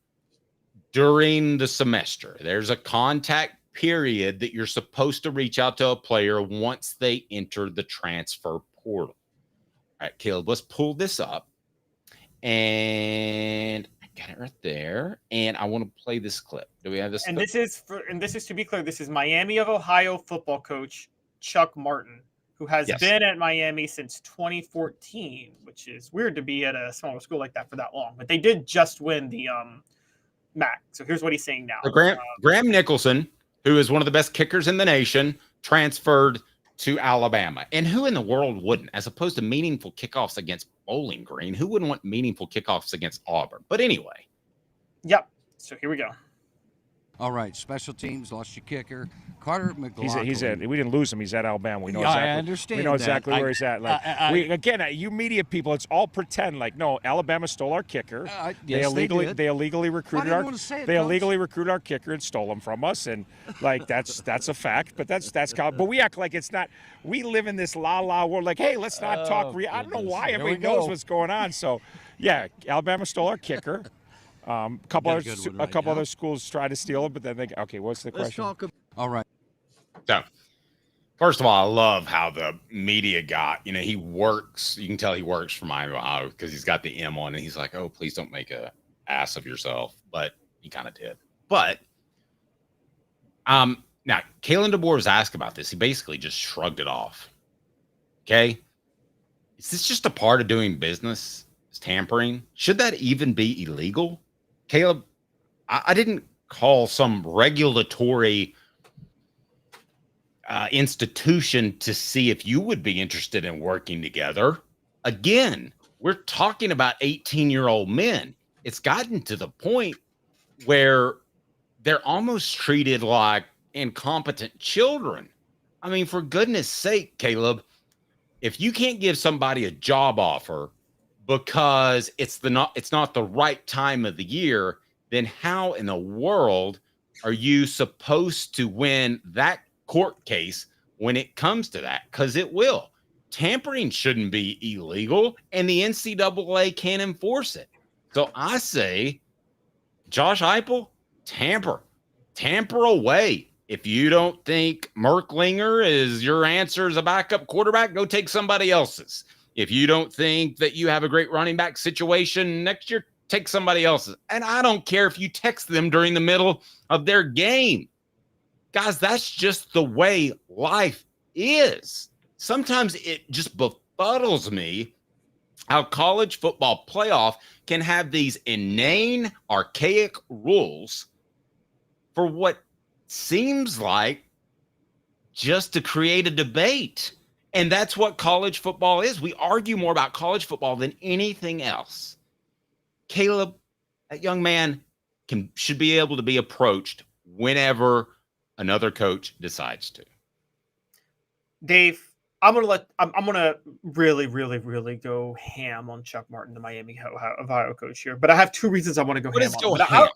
during the semester. There's a contact period that you're supposed to reach out to a player once they enter the transfer portal. All right, Caleb, let's pull this up. And I got it right there. And I want to play this clip. Do we have this? And clip? This is to be clear, this is Miami of Ohio football coach Chuck Martin, who has been at Miami since 2014, which is weird to be at a smaller school like that for that long. But they did just win the MAC. So here's what he's saying now. So Graham Nicholson, who is one of the best kickers in the nation, transferred to Alabama. And who in the world wouldn't? As opposed to meaningful kickoffs against Bowling Green, who wouldn't want meaningful kickoffs against Auburn? But anyway. Yep. So here we go. All right, special teams lost your kicker, Carter McLaughlin. He's at. We didn't lose him. He's at Alabama. We know I understand. We know exactly where he's at. Like you media people, it's all pretend. Like no, Alabama stole our kicker. They illegally recruited our. They illegally recruited our kicker and stole him from us, and like that's a fact. But that's but we act like it's not. We live in this la world. Like hey, let's not talk. I don't know why everybody knows what's going on. So yeah, Alabama stole our kicker. A couple other schools try to steal it, but then what's the question? All right. So, first of all, I love how the media got, he works. You can tell he works for Miami, Ohio because he's got the M on and he's like, oh, please don't make a ass of yourself. But he kind of did. But, now, Kalen DeBoer was asked about this. He basically just shrugged it off. Okay. Is this just a part of doing business? Is tampering? Should that even be illegal? Caleb, I didn't call some regulatory institution to see if you would be interested in working together. Again, we're talking about 18-year-old men. It's gotten to the point where they're almost treated like incompetent children. I mean, for goodness sake, Caleb, if you can't give somebody a job offer because it's not the right time of the year, then how in the world are you supposed to win that court case when it comes to that? Because it will. Tampering shouldn't be illegal, and the NCAA can't enforce it. So I say, Josh Heupel, tamper away. If you don't think Merklinger is your answer as a backup quarterback, go take somebody else's. If you don't think that you have a great running back situation next year, take somebody else's. And I don't care if you text them during the middle of their game. Guys, that's just the way life is. Sometimes it just befuddles me how college football playoff can have these inane, archaic rules for what seems like just to create a debate. And that's what college football is. We argue more about college football than anything else. Caleb, that young man should be able to be approached whenever another coach decides to. Dave, I'm gonna really go ham on Chuck Martin, the Miami Ohio coach here. But I have two reasons I want to go ham on him.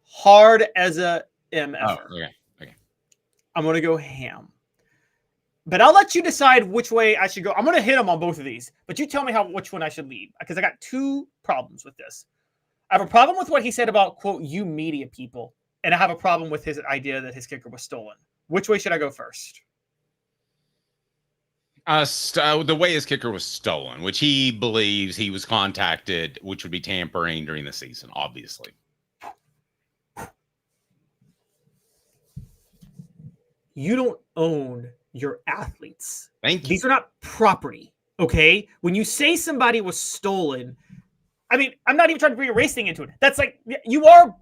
Hard as a MF. Oh, okay. I'm gonna go ham. But I'll let you decide which way I should go. I'm going to hit him on both of these, but you tell me which one I should lead, because I got two problems with this. I have a problem with what he said about, quote, you media people, and I have a problem with his idea that his kicker was stolen. Which way should I go first? The way his kicker was stolen, which he believes he was contacted, which would be tampering during the season, obviously. you don't own your athletes. Thank you. These are not property, okay? When you say somebody was stolen, I mean, I'm not even trying to bring a race thing into it. That's like, you are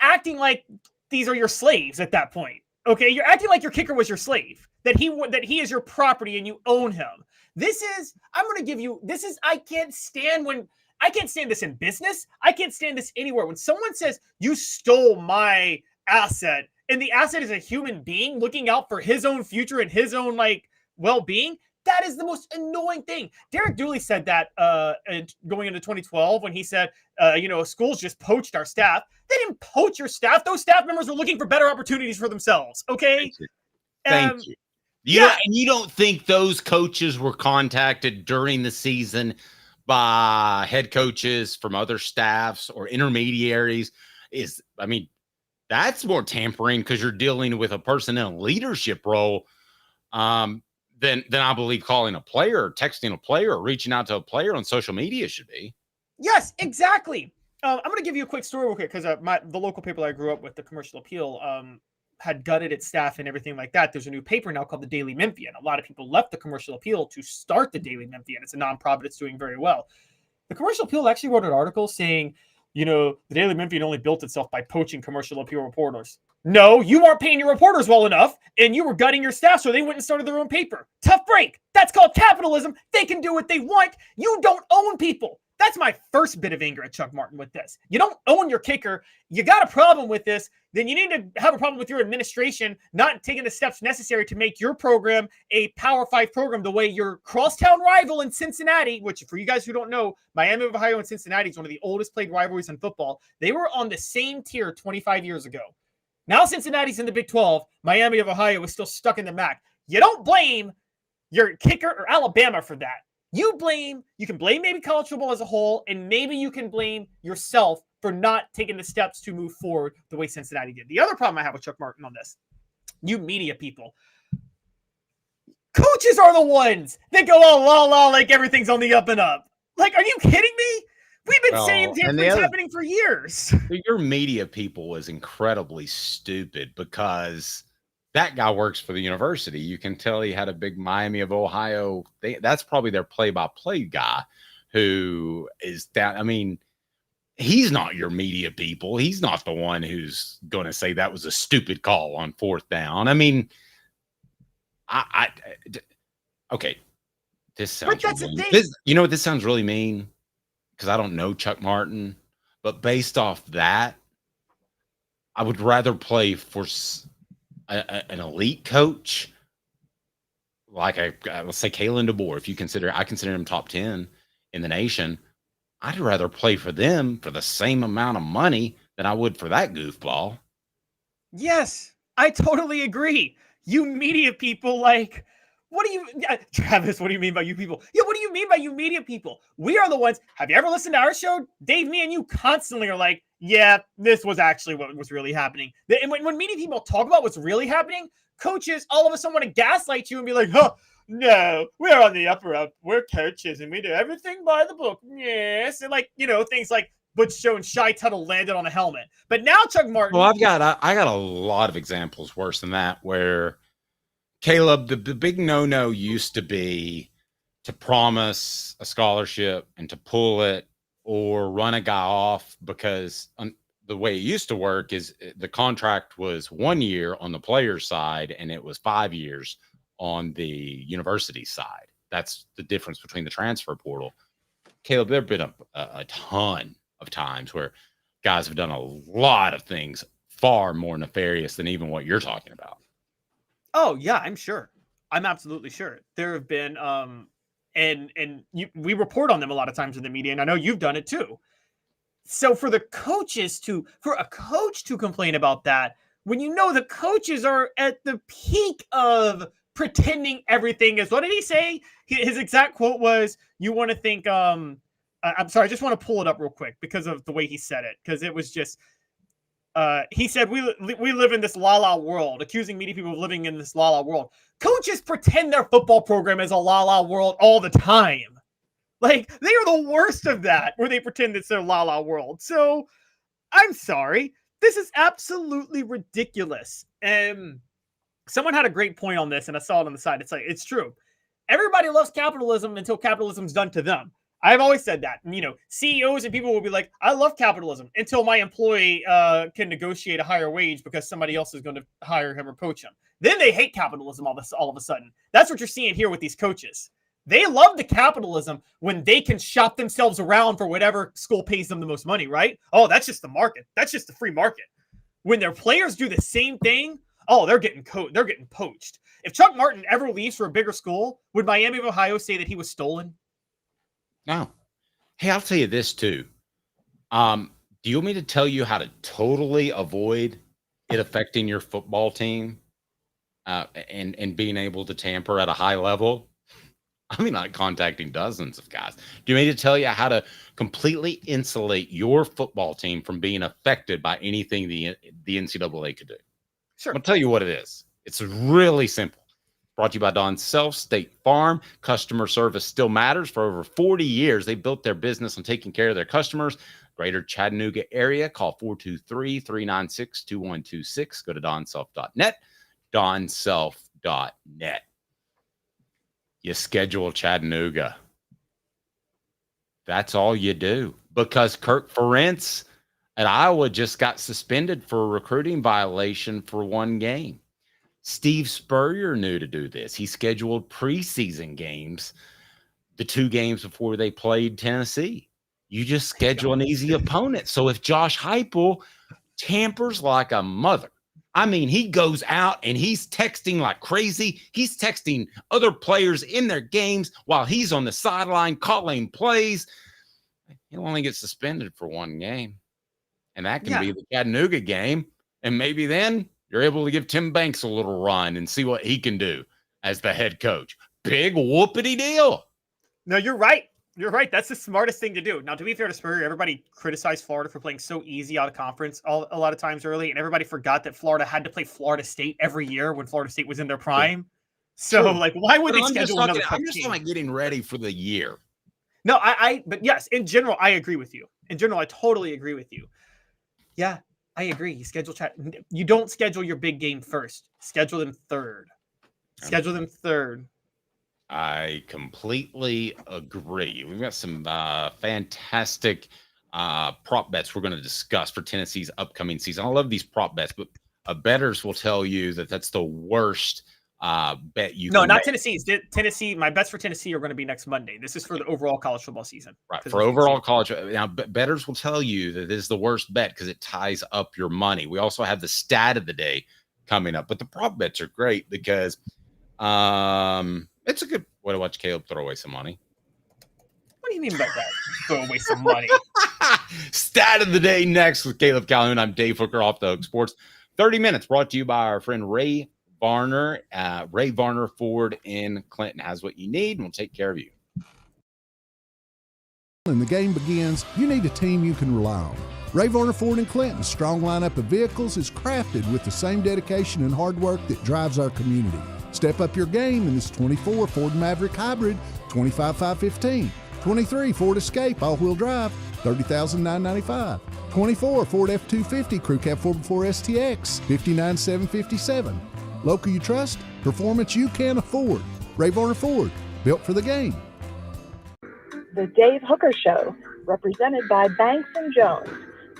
acting like these are your slaves at that point, okay? You're acting like your kicker was your slave, that he is your property and you own him. I can't stand this in business. I can't stand this anywhere. When someone says you stole my asset and the asset is a human being looking out for his own future and his own well-being, that is the most annoying thing. Derek Dooley said that going into 2012 when he said, schools just poached our staff. They didn't poach your staff. Those staff members were looking for better opportunities for themselves. Okay. Thank you. You don't think those coaches were contacted during the season by head coaches from other staffs or intermediaries? That's more tampering because you're dealing with a person in a leadership role than I believe calling a player or texting a player or reaching out to a player on social media should be. Yes, exactly. I'm going to give you a quick story real quick because the local paper that I grew up with, the Commercial Appeal, had gutted its staff and everything like that. There's a new paper now called the Daily Memphian. A lot of people left the Commercial Appeal to start the Daily Memphian. It's a nonprofit. It's doing very well. The Commercial Appeal actually wrote an article saying, the Daily Memphian only built itself by poaching Commercial Appeal reporters. No, you weren't paying your reporters well enough, and you were gutting your staff so they went and started their own paper. Tough break. That's called capitalism. They can do what they want. You don't own people. That's my first bit of anger at Chuck Martin with this. You don't own your kicker. You got a problem with this. Then you need to have a problem with your administration not taking the steps necessary to make your program a Power 5 program the way your crosstown rival in Cincinnati, which for you guys who don't know, Miami of Ohio and Cincinnati is one of the oldest played rivalries in football. They were on the same tier 25 years ago. Now Cincinnati's in the Big 12. Miami of Ohio is still stuck in the MAC. You don't blame your kicker or Alabama for that. You can blame maybe college football as a whole, and maybe you can blame yourself for not taking the steps to move forward the way Cincinnati did. The other problem I have with Chuck Martin on this, you media people, coaches are the ones that go, like everything's on the up and up. Like, are you kidding me? We've been saying tampering's happening for years. Your media people was incredibly stupid because that guy works for the university. You can tell he had a big Miami of Ohio. That's probably their play-by-play guy who is down. I mean, he's not your media people. He's not the one who's going to say that was a stupid call on fourth down. I mean, okay. This sounds you know what this sounds really mean? Because I don't know Chuck Martin, but based off that, I would rather play for an elite coach like let's say Calhoun and Dave. I consider him top 10 in the nation. I'd rather play for them for the same amount of money than I would for that goofball. Yes, I totally agree. You media people, Travis, what do you mean by you people? Yeah, what do you mean by you media people? We are the ones. Have you ever listened to our show? Dave, me and you constantly are like, yeah, this was actually what was really happening. And when media people talk about what's really happening, coaches all of a sudden want to gaslight you and be like, no, we're on the upper up. We're coaches and we do everything by the book. Yes. And things like Butch Joe and Shy Tuttle landed on a helmet. But now Chuck Martin. Well, I got a lot of examples worse than that where Caleb, the big no-no used to be to promise a scholarship and to pull it or run a guy off because the way it used to work is the contract was 1 year on the player's side and it was 5 years on the university side. That's the difference between the transfer portal. Caleb, there have been a ton of times where guys have done a lot of things far more nefarious than even what you're talking about. Oh yeah, I'm sure. I'm absolutely sure. There have been we report on them a lot of times in the media, and I know you've done it too. So for a coach to complain about that, when you know the coaches are at the peak of pretending everything is, what did he say? His exact quote was, you want to think, I'm sorry, I just want to pull it up real quick because of the way he said it. Because it was just, he said, we live in this la-la world, accusing media people of living in this la-la world. Coaches pretend their football program is a la-la world all the time. Like, they are the worst of that, where they pretend it's their la-la world. So, I'm sorry. This is absolutely ridiculous. Someone had a great point on this, and I saw it on the side. It's like, it's true. Everybody loves capitalism until capitalism's done to them. I've always said that. And, CEOs and people will be like, I love capitalism until my employee can negotiate a higher wage because somebody else is going to hire him or poach him. Then they hate capitalism all of a sudden. That's what you're seeing here with these coaches. They love the capitalism when they can shop themselves around for whatever school pays them the most money, right? Oh, that's just the market. That's just the free market. When their players do the same thing, they're getting poached. If Chuck Martin ever leaves for a bigger school, would Miami of Ohio say that he was stolen? No. Hey, I'll tell you this too. Do you want me to tell you how to totally avoid it affecting your football team and being able to tamper at a high level? I mean, like contacting dozens of guys. Do you want me to tell you how to completely insulate your football team from being affected by anything the NCAA could do? Sure. I'll tell you what it is. It's really simple. Brought to you by Don Self, State Farm. Customer service still matters. For over 40 years, they built their business on taking care of their customers. Greater Chattanooga area, call 423-396-2126. Go to donself.net, donself.net. You schedule Chattanooga. That's all you do. Because Kirk Ferentz at Iowa just got suspended for a recruiting violation for one game. Steve Spurrier knew to do this. He scheduled preseason games, the 2 games before they played Tennessee. You just schedule an easy opponent. So if Josh Heupel tampers like a mother, I mean, he goes out and he's texting like crazy. He's texting other players in their games while he's on the sideline calling plays. He'll only get suspended for one game. And that can be the Chattanooga game. And maybe then you're able to give Tim Banks a little run and see what he can do as the head coach. Big whoopity deal. No, you're right. You're right. That's the smartest thing to do. Now, to be fair to Spurrier, everybody criticized Florida for playing so easy out of conference a lot of times early, and everybody forgot that Florida had to play Florida State every year when Florida State was in their prime. So, why would they schedule another I'm just like getting ready for the year. No, but yes, in general, I agree with you. In general, I totally agree with you. Yeah, I agree. You don't schedule your big game first. Schedule them third. Schedule them third. I completely agree. We've got some fantastic prop bets we're going to discuss for Tennessee's upcoming season. I love these prop bets, but bettors will tell you that that's the worst bet you can not make. Tennessee. My bets for Tennessee are going to be next Monday. This is for the overall college football season. Right. For overall college. Now, bettors will tell you that this is the worst bet because it ties up your money. We also have the stat of the day coming up, but the prop bets are great because it's a good way to watch Caleb throw away some money. What do you mean by that? Throw away some money. Stat of the day next with Caleb Calhoun. I'm Dave Hooker, Off the Hook Sports. 30 minutes brought to you by our friend Ray Varner. Ray Varner Ford in Clinton has what you need and will take care of you. When the game begins, you need a team you can rely on. Ray Varner Ford in Clinton's strong lineup of vehicles is crafted with the same dedication and hard work that drives our community. Step up your game in this 24 Ford Maverick Hybrid, $25,515. 23 Ford Escape all-wheel drive, $30,995. 24 Ford F-250 Crew Cab 4x4 STX, $59,757. Local you trust, performance you can afford. Ray Varner Ford, built for the game. The Dave Hooker Show, represented by Banks & Jones,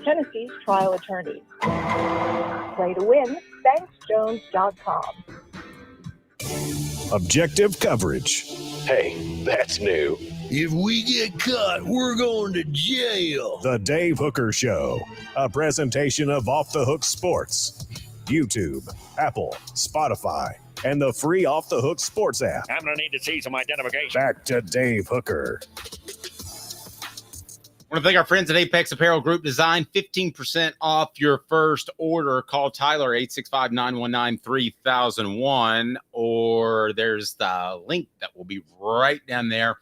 Tennessee's trial attorneys. Play to win, banksjones.com. Objective coverage. Hey, that's new. If we get caught, we're going to jail. The Dave Hooker Show, a presentation of Off the Hook Sports. YouTube, Apple, Spotify, and the free Off the Hook Sports app. I'm going to need to see some identification. Back to Dave Hooker. I want to thank our friends at Apex Apparel Group Design. 15% off your first order. Call Tyler, 865-919-3001, or there's the link that will be right down there.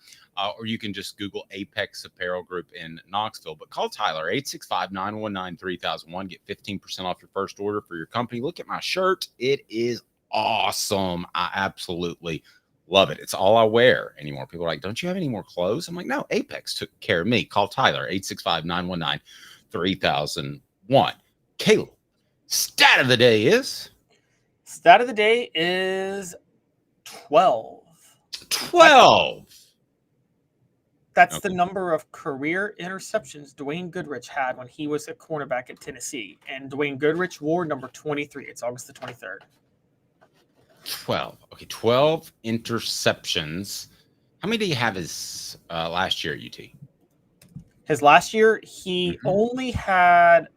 Or you can just Google Apex Apparel Group in Knoxville. But call Tyler, 865-919-3001. Get 15% off your first order for your company. Look at my shirt. It is awesome. I absolutely love it. It's all I wear anymore. People are like, don't you have any more clothes? I'm like, no, Apex took care of me. Call Tyler, 865-919-3001. Caleb, stat of the day is? Stat of the day is 12. 12. That's the number of career interceptions Dwayne Goodrich had when he was a cornerback at Tennessee. And Dwayne Goodrich wore number 23. It's August the 23rd. 12. Okay, 12 interceptions. How many did he have his last year at UT? His last year, he only had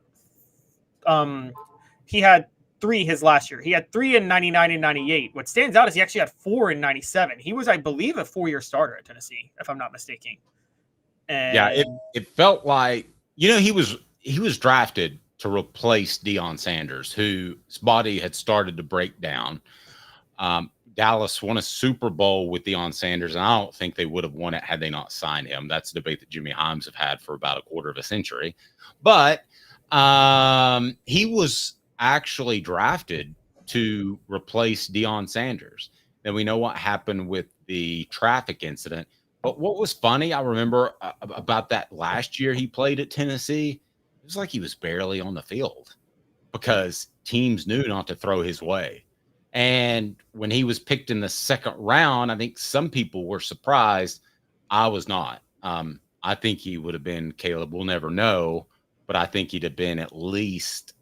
he had 3 his last year. He had 3 in 99 and 98. What stands out is he actually had 4 in 97. He was, I believe, a 4-year starter at Tennessee, if I'm not mistaken. And yeah, it felt like, he was drafted to replace Deion Sanders, whose body had started to break down. Dallas won a Super Bowl with Deion Sanders, and I don't think they would have won it had they not signed him. That's a debate that Jimmy Himes have had for about a quarter of a century. But he was actually drafted to replace Deion Sanders. Then we know what happened with the traffic incident. But what was funny, I remember about that last year he played at Tennessee, it was like he was barely on the field because teams knew not to throw his way. And when he was picked in the second round, I think some people were surprised. I was not. I think he would have been, Caleb, we'll never know, but I think he'd have been at least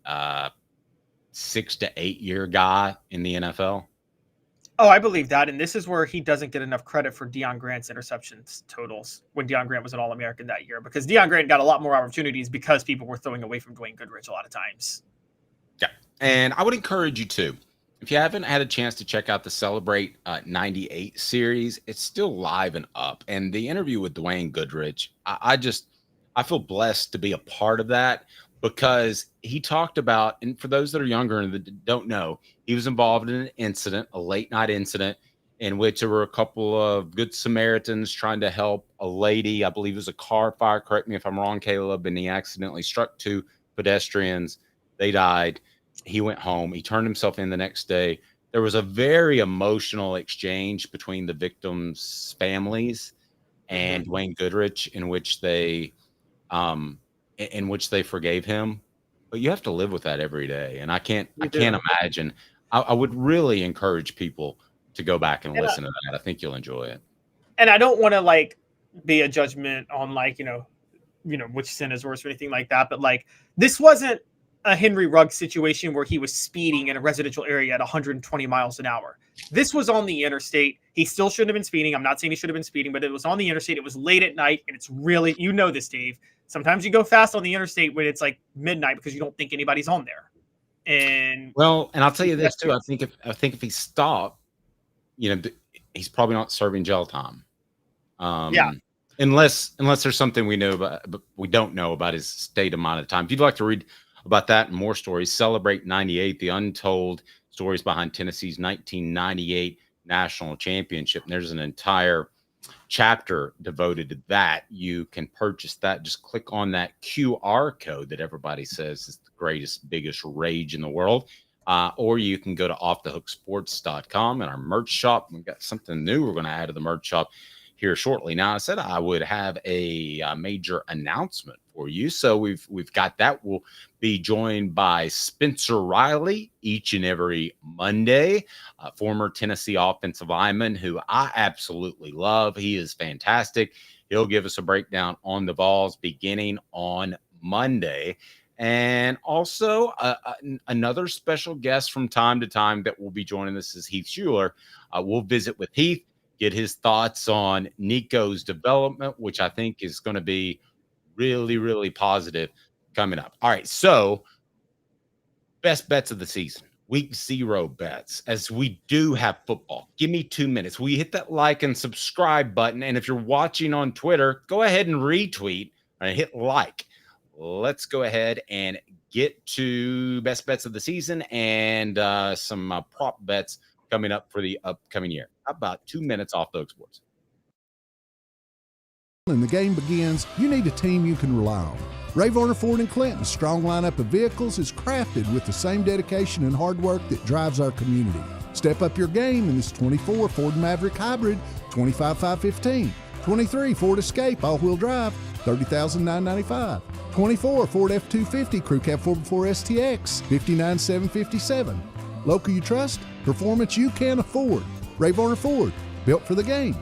6 to 8 year guy in the NFL. Oh, I believe that. And this is where he doesn't get enough credit for Deion Grant's interceptions totals when Deion Grant was an All-American that year, because Deion Grant got a lot more opportunities because people were throwing away from Dwayne Goodrich a lot of times. Yeah. And I would encourage you to, if you haven't had a chance to check out the Celebrate 98 series, it's still live and up. And the interview with Dwayne Goodrich, I feel blessed to be a part of that, because he talked about, and for those that are younger and that don't know, he was involved in an incident, a late night incident, in which there were a couple of good Samaritans trying to help a lady. I believe it was a car fire. Correct me if I'm wrong, Caleb. And he accidentally struck 2 pedestrians. They died. He went home. He turned himself in the next day. There was a very emotional exchange between the victims' families and Dwayne Goodrich, in which they forgave him. But you have to live with that every day. And I can't imagine. I would really encourage people to go back and listen to that. I think you'll enjoy it. And I don't want to be a judgment on which sin is worse or anything like that. But this wasn't a Henry Ruggs situation where he was speeding in a residential area at 120 miles an hour. This was on the interstate. He still shouldn't have been speeding. I'm not saying he should have been speeding, but it was on the interstate. It was late at night, and it's really, this, Dave. Sometimes you go fast on the interstate when it's midnight because you don't think anybody's on there. And I'll tell you this too. I think if he stopped, he's probably not serving jail time. Unless there's something we know about, but we don't know about his state amount of time. If you'd like to read about that and more stories, Celebrate 98, the untold stories behind Tennessee's 1998 national championship. And there's an entire chapter devoted to that. You can purchase that. Just click on that QR code that everybody says is the greatest, biggest rage in the world. Or you can go to offthehooksports.com and our merch shop. We've got something new we're going to add to the merch shop here shortly. Now, I said I would have a major announcement for you. So we've got that. We'll be joined by Spencer Riley each and every Monday, former Tennessee offensive lineman who I absolutely love. He is fantastic. He'll give us a breakdown on the Vols beginning on Monday. And also another special guest from time to time that will be joining us is Heath Schuler. We'll visit with Heath, get his thoughts on Nico's development, which I think is going to be really, really positive coming up. All right, so best bets of the season, week 0 bets, as we do have football. Give me 2 minutes. We hit that like and subscribe button, and if you're watching on Twitter, go ahead and retweet and hit like. Let's go ahead and get to best bets of the season and some prop bets coming up for the upcoming year. How about 2 minutes off the Hook Sports? When the game begins, you need a team you can rely on. Ray Varner Ford and Clinton's strong lineup of vehicles is crafted with the same dedication and hard work that drives our community. Step up your game in this 24 Ford Maverick Hybrid, 25,515, 23 Ford Escape all-wheel drive, $30,995, 24 Ford F-250 Crew Cab 4x4 STX, $59,757, Local you trust, performance you can afford. Ray Varner Ford, built for the game.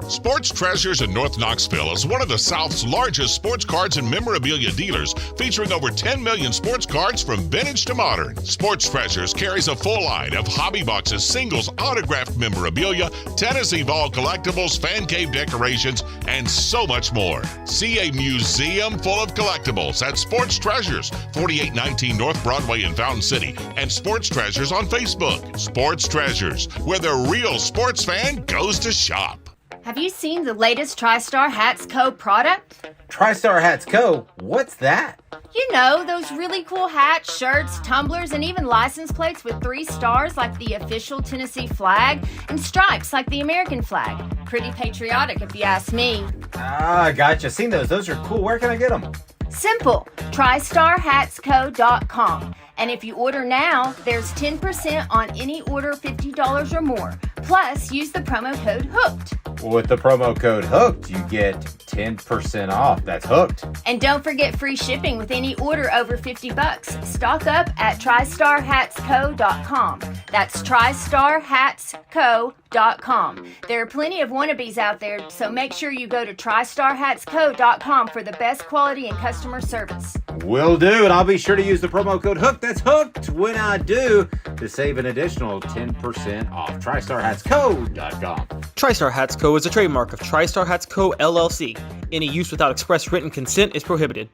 Sports Treasures in North Knoxville is one of the South's largest sports cards and memorabilia dealers, featuring over 10 million sports cards from vintage to modern. Sports Treasures carries a full line of hobby boxes, singles, autographed memorabilia, Tennessee Vol collectibles, fan cave decorations, and so much more. See a museum full of collectibles at Sports Treasures, 4819 North Broadway in Fountain City, and Sports Treasures on Facebook. Sports Treasures, where the real sports fan goes to shop. Have you seen the latest TriStar Hats Co. product? TriStar Hats Co.? What's that? You know, those really cool hats, shirts, tumblers, and even license plates with 3 stars like the official Tennessee flag and stripes like the American flag. Pretty patriotic if you ask me. Ah, gotcha. Seen those. Those are cool. Where can I get them? Simple. TriStarHatsCo.com. And if you order now, there's 10% on any order $50 or more. Plus, use the promo code HOOKED. With the promo code HOOKED, you get 10% off. That's hooked. And don't forget free shipping with any order over $50. Stock up at TriStarHatsCo.com. That's TriStarHatsCo.com. There are plenty of wannabes out there, so make sure you go to TriStarHatsCo.com for the best quality and customer service. Will do, and I'll be sure to use the promo code HOOKED. That's hooked when I do, to save an additional 10% off. TriStarHatsCo.com. TriStar Hats Co. is a trademark of TriStar Hats Co. LLC. Any use without express written consent is prohibited.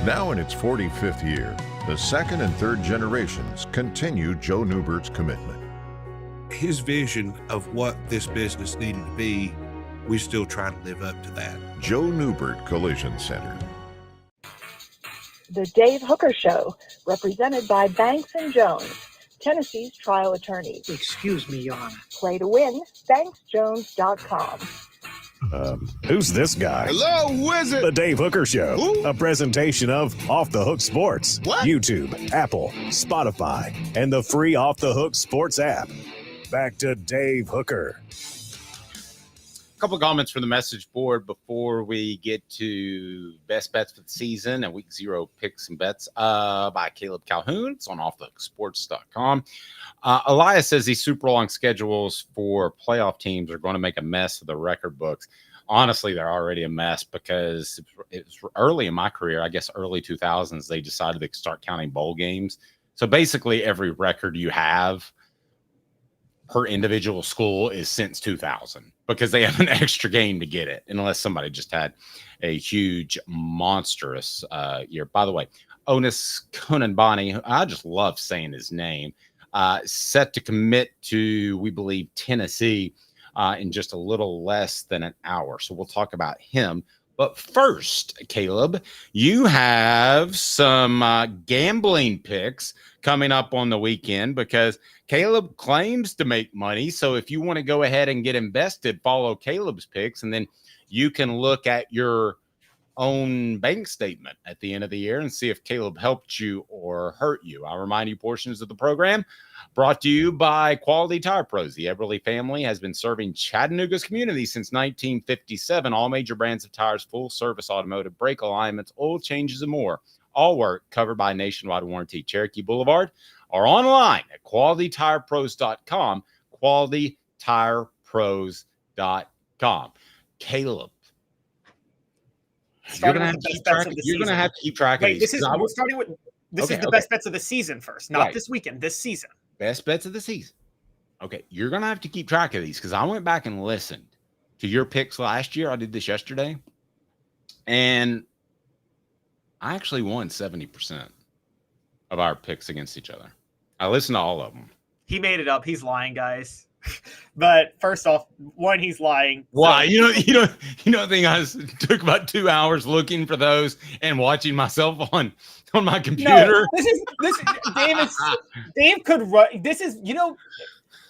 Now in its 45th year, the second and third generations continue Joe Neubert's commitment. His vision of what this business needed to be, we still try to live up to that. Joe Neubert Collision Center. The Dave Hooker Show, represented by Banks and Jones, Tennessee's trial attorneys. Excuse me, Your Honor. Play to win, banksjones.com. Who's this guy? Hello, who is it? The Dave Hooker Show, Who? a presentation of Off the Hook Sports. What? YouTube, Apple, Spotify, and the free Off the Hook Sports app. Back to Dave Hooker. A couple of comments from the message board before we get to best bets for the season and week 0 picks and bets by Caleb Calhoun. It's on offthehooksports.com. Elias says these super long schedules for playoff teams are going to make a mess of the record books. Honestly, they're already a mess because it was early in my career, I guess early 2000s, they decided to start counting bowl games. So basically every record you have per individual school is since 2000 because they have an extra game to get it, unless somebody just had a huge, monstrous year. By the way, Onus Konanbani, I just love saying his name, set to commit to, we believe, Tennessee in just a little less than an hour. So we'll talk about him. But first, Caleb, you have some gambling picks coming up on the weekend because Caleb claims to make money. So if you want to go ahead and get invested, follow Caleb's picks, and then you can look at your own bank statement at the end of the year and see if Caleb helped you or hurt you. I'll remind you portions of the program brought to you by Quality Tire Pros. The Eberle family has been serving Chattanooga's community since 1957. All major brands of tires, full service automotive, brake alignments, oil changes, and more. All work covered by nationwide warranty. Cherokee Blvd or online at qualitytirepros.com, qualitytirepros.com. Caleb, you're going to have to keep track of these. We're starting with this is the best bets of the season first, not this weekend, this season. Best bets of the season. Okay, you're going to have to keep track of these because I went back and listened to your picks last year. I did this yesterday, and I actually won 70% of our picks against each other. I listened to all of them. He made it up. He's lying, guys. But first off, one, he's lying. Why? So. You don't think I took about 2 hours looking for those and watching myself on my computer? No, Dave could run.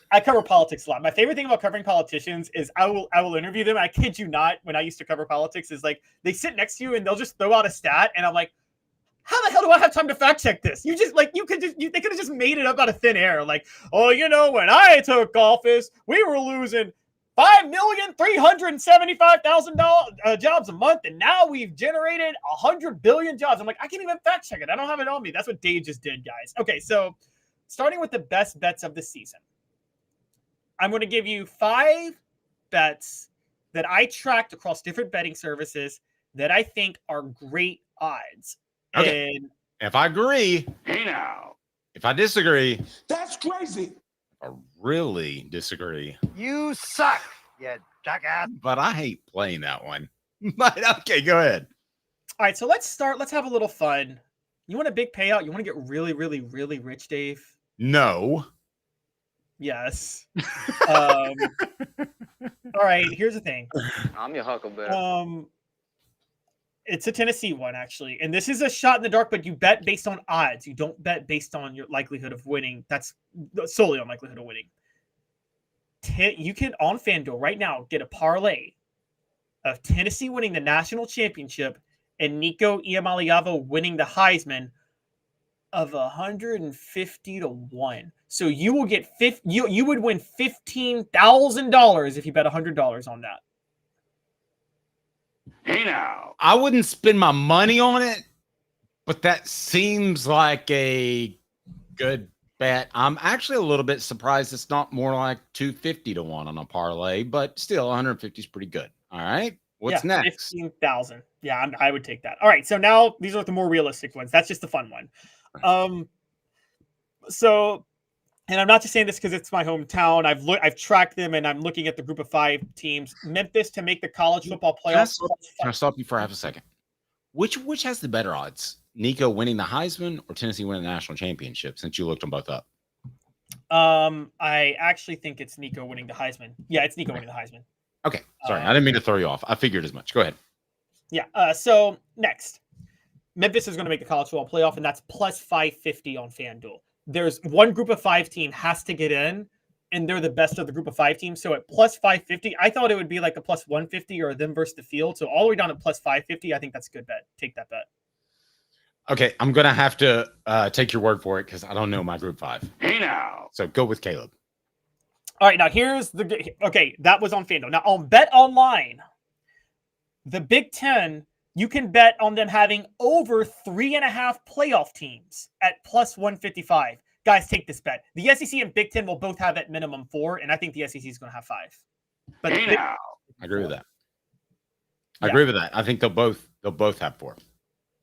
I cover politics a lot. My favorite thing about covering politicians is I will interview them. I kid you not, when I used to cover politics, is like they sit next to you and they'll just throw out a stat, and I'm like, how the hell do I have time to fact check this? They could have just made it up out of thin air. Like, when I took office, we were losing 5,375,000 jobs a month, and now we've generated 100 billion jobs. I'm like, I can't even fact check it. I don't have it on me. That's what Dave just did, guys. Okay, so starting with the best bets of the season. I'm going to give you 5 bets that I tracked across different betting services that I think are great odds. Okay. And if I agree, Hey now. If I disagree, That's crazy. I really disagree. You suck, you jackass. But I hate playing that one. But okay, go ahead. all right, so let's start. Let's have a little fun. You want a big payout? You want to get really, really, really rich, Dave? No. Yes. All right, here's the thing. I'm your huckleberry. It's a Tennessee one, actually. And this is a shot in the dark, but you bet based on odds. You don't bet based on your likelihood of winning. That's solely on likelihood of winning. You can, on FanDuel right now, get a parlay of Tennessee winning the national championship and Nico Iamaleava winning the Heisman of 150 to 1. So you will get you would win $15,000 if you bet $100 on that. Hey now. I wouldn't spend my money on it, but that seems like a good bet. I'm actually a little bit surprised it's not more like 250 to 1 on a parlay, but still 150 is pretty good. All right. What's next? 15,000. Yeah, I would take that. All right. So now these are the more realistic ones. That's just the fun one. So, and I'm not just saying this because it's my hometown. I've tracked them, and I'm looking at the group of 5 teams. Memphis to make the college football playoffs. Can I stop you for half a second? Which has the better odds? Nico winning the Heisman or Tennessee winning the national championship, since you looked them both up? I actually think it's Nico winning the Heisman. Yeah, it's Nico winning the Heisman. Okay. Sorry, I didn't mean to throw you off. I figured as much. Go ahead. Yeah. So next, Memphis is going to make the college football playoff, and that's plus 550 on FanDuel. There's one group of 5 team has to get in, and they're the best of the group of 5 teams. So at plus 550, I thought it would be like a plus 150 or them versus the field. So all the way down to plus 550, I think that's a good bet. Take that bet. Okay, I'm going to have to take your word for it because I don't know my group 5. Hey now. So go with Caleb. All right, now here's the – okay, that was on FanDuel. Now on Bet Online, the Big Ten, you can bet on them having over 3.5 playoff teams at plus 155. Guys, take this bet. The SEC and Big Ten will both have at minimum 4, and I think the SEC is going to have 5. But hey now. I agree with that. I agree with that. I think they'll both have 4.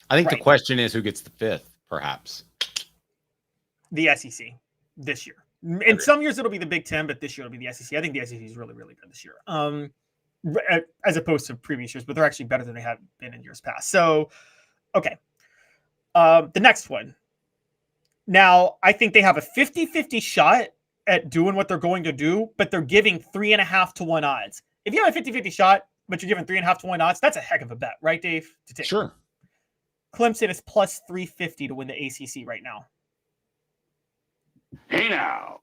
I think the question is who gets the 5th, perhaps. The SEC this year. In some years it'll be the Big Ten, but this year it'll be the SEC. I think the SEC is really, really good this year, as opposed to previous years. But they're actually better than they have been in years past. So, okay. The next one. Now, I think they have a 50-50 shot at doing what they're going to do, but they're giving 3.5 to 1 odds. If you have a 50-50 shot, but you're giving 3.5 to 1 odds, that's a heck of a bet, right, Dave? To take. Sure. Clemson is plus 350 to win the ACC right now. Hey now.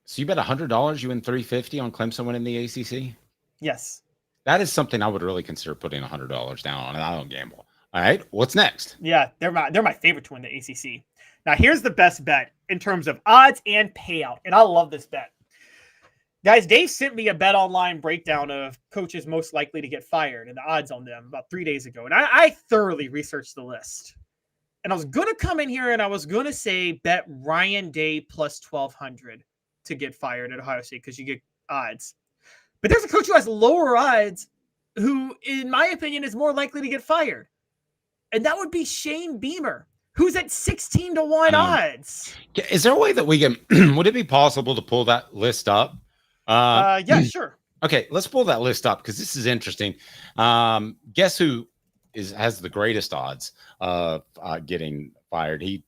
So you bet $100, you win $350 on Clemson winning the ACC? Yes. That is something I would really consider putting $100 down on, and I don't gamble. All right, what's next? Yeah, they're my favorite to win the ACC. Now, here's the best bet in terms of odds and payout, and I love this bet. Guys, Dave sent me a Bet Online breakdown of coaches most likely to get fired and the odds on them about 3 days ago, and I thoroughly researched the list. And I was going to come in here and I was going to say bet Ryan Day plus 1,200 to get fired at Ohio State because you get odds. But there's a coach who has lower odds who, in my opinion, is more likely to get fired. And that would be Shane Beamer, who's at 16 to 1 odds. Is there a way that we can, would it be possible to pull that list up? Yeah, sure. Okay, let's pull that list up because this is interesting. Guess who has the greatest odds of getting fired? He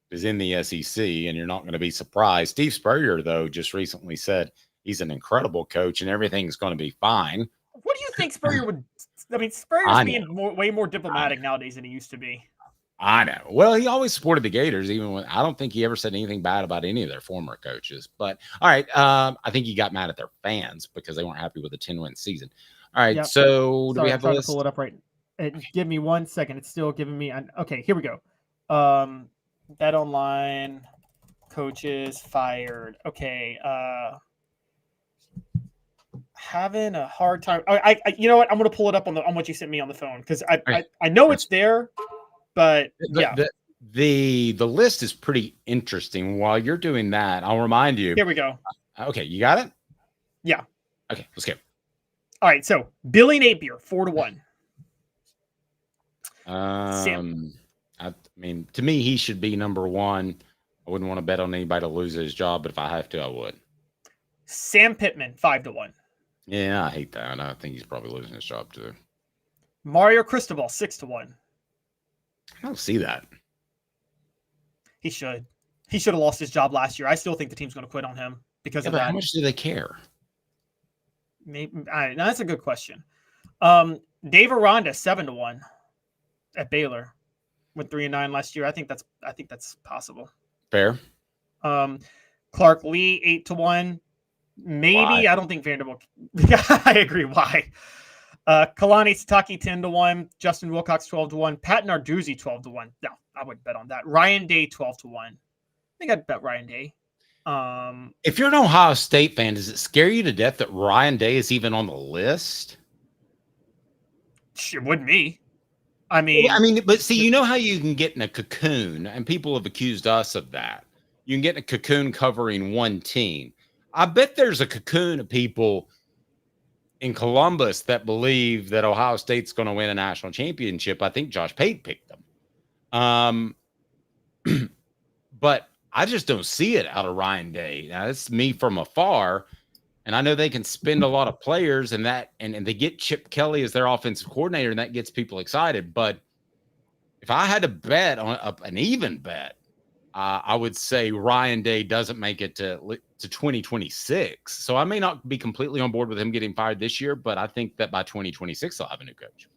is in the SEC, and you're not going to be surprised. Steve Spurrier, though, just recently said he's an incredible coach and everything's going to be fine. What do you think Spurrier would? I mean, Spurrier's being way more diplomatic nowadays than he used to be. I know. Well, he always supported the Gators, even when I don't think he ever said anything bad about any of their former coaches. But all right, I think he got mad at their fans because they weren't happy with the 10-win season. All right, so do we have the list? Pull it up right. Give me 1 second. It's still giving me. Okay, here we go. Bet Online, coaches fired. Okay. Having a hard time. I you know what? I'm going to pull it up on what you sent me on the phone because I know it's there. But yeah, The list is pretty interesting. While you're doing that, I'll remind you. Here we go. Okay, you got it? Yeah. Okay, let's go. All right, so Billy Napier, 4-1. I mean, to me, he should be number one. I wouldn't want to bet on anybody to lose his job, but if I have to, I would. Sam Pittman, 5-1. Yeah, I hate that. I think he's probably losing his job too. Mario Cristobal, 6-1. I don't see that. He should. He should have lost his job last year. I still think the team's going to quit on him because of that. How much do they care? Maybe. Now that's a good question. Dave Aranda, 7-1 at Baylor, went 3-9 last year. I think that's possible. Fair. Clark Lee, 8-1. Maybe. Why? I don't think Vanderbilt. I agree. Why? Kalani Sataki, 10-1. Justin Wilcox, 12-1. Pat Narduzzi, 12-1. No, I wouldn't bet on that. Ryan Day, 12-1. I think I'd bet Ryan Day. If you're an Ohio State fan, does it scare you to death that Ryan Day is even on the list? It wouldn't me. I mean, but see, you know how you can get in a cocoon, and people have accused us of that. You can get in a cocoon covering one team. I bet there's a cocoon of people in Columbus that believe that Ohio State's going to win a national championship. I think Josh Pate picked them. But I just don't see it out of Ryan Day. Now, it's me from afar, and I know they can spend a lot of players and they get Chip Kelly as their offensive coordinator, and that gets people excited. But if I had to bet on an even bet, I would say Ryan Day doesn't make it to 2026. So I may not be completely on board with him getting fired this year, but I think that by 2026 they'll have a new coach.